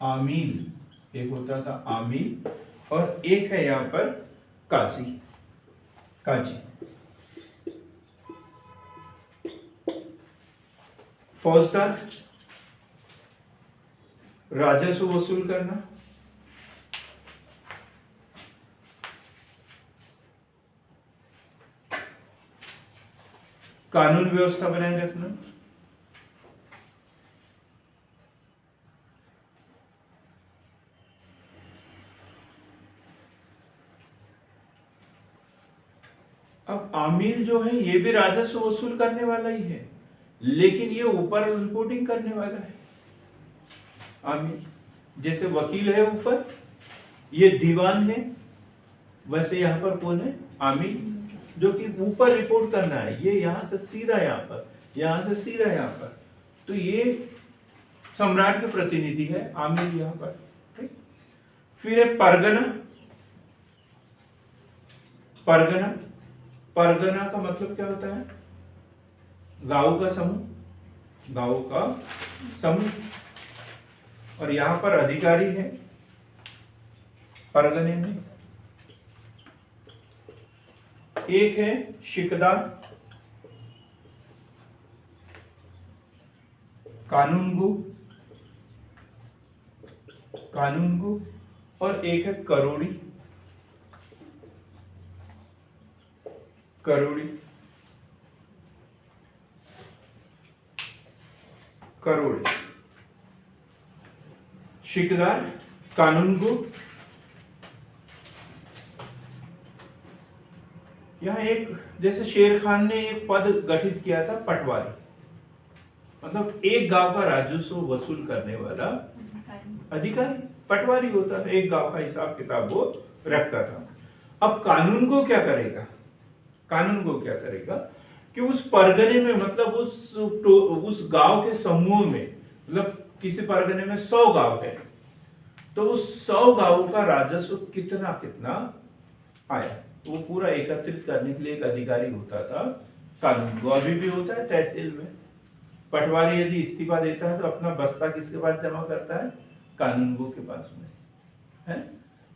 आमील, एक होता था आमील, और एक है यहां पर काजी। काजी। फौजदार राजस्व वसूल करना, कानून व्यवस्था बनाए रखना, अब आमील जो है ये भी राजस्व वसूल करने वाला ही है, लेकिन ये ऊपर रिपोर्टिंग करने वाला है। आमील जैसे वकील है ऊपर, ये दीवान है, वैसे यहां पर कौन है? आमील, जो कि ऊपर रिपोर्ट करना है। ये यहां से सीधा यहां पर, यहां से सीधा यहां पर। तो ये सम्राट के प्रतिनिधि है आमील यहां पर। ठीक। फिर है परगना। परगना, परगना का मतलब क्या होता है? गांव का समूह, गांव का समूह। और यहां पर अधिकारी है परगने में। एक है शिकदार, कानूनगो, कानूनगो, और एक है करोड़ी, करोड़ी, करोड़ी। शिकदार, कानूनगो। यहाँ एक, जैसे शेर खान ने एक पद गठित किया था पटवारी, मतलब एक गांव का राजस्व वसूल करने वाला अधिकारी। पटवारी होता था, एक गांव का हिसाब किताब वो रखता था। अब कानून को क्या करेगा, कानून को क्या करेगा कि उस परगने में, मतलब उस गांव के समूह में, मतलब किसी परगने में 100 गांव है, तो उस 100 गांवों का राजस्व कितना कितना आया, तो वो पूरा एकत्रित करने के लिए एक अधिकारी होता था कानून को। अभी भी होता है तहसील में। पटवारी यदि इस्तीफा देता है तो अपना बस्ता किसके पास जमा करता है, कानूनगो के पास में है।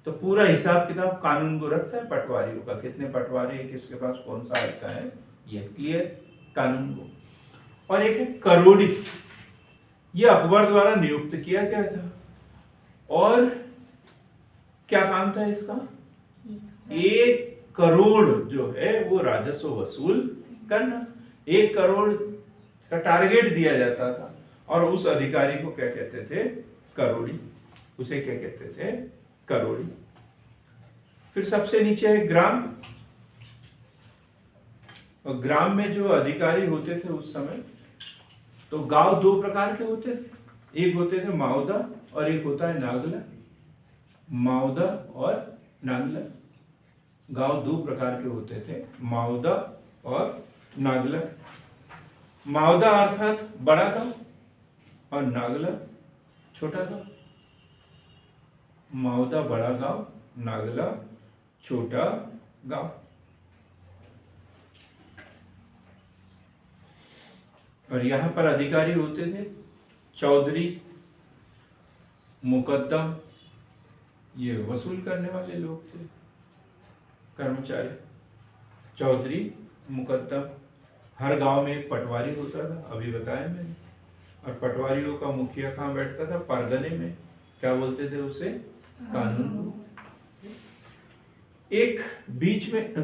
तो पूरा हिसाब किताब कानूनगो रखता है पटवारियों का, कितने पटवारी है, किसके पास कौन सा आयता है, ये क्लियर कानूनगो। और एक है करोड़ी, ये अकबर द्वारा नियुक्त किया गया था। और क्या काम था इसका, 1 करोड़ जो है वो राजस्व वसूल करना। 1 करोड़ का टारगेट दिया जाता था और उस अधिकारी को क्या कहते थे, करोड़ी, उसे क्या कहते थे, करोड़ी। फिर सबसे नीचे है ग्राम। और ग्राम में जो अधिकारी होते थे उस समय, तो गांव 2 प्रकार के होते थे, एक होते थे माउदा और एक होता है नागला। माउदा और नागला, गांव 2 प्रकार के होते थे, माउदा और नागला। माउदा अर्थात बड़ा गांव और नागला छोटा गांव। माउदा बड़ा गांव, नागला छोटा गांव। और यहां पर अधिकारी होते थे चौधरी, मुकद्दम, ये वसूल करने वाले लोग थे, कर्मचारी। चौधरी, मुकद्दम। हर गांव में एक पटवारी होता था, अभी बताया मैंने। और पटवारियों का मुखिया कहाँ बैठता था, परगने में, क्या बोलते थे उसे, कानून। एक बीच में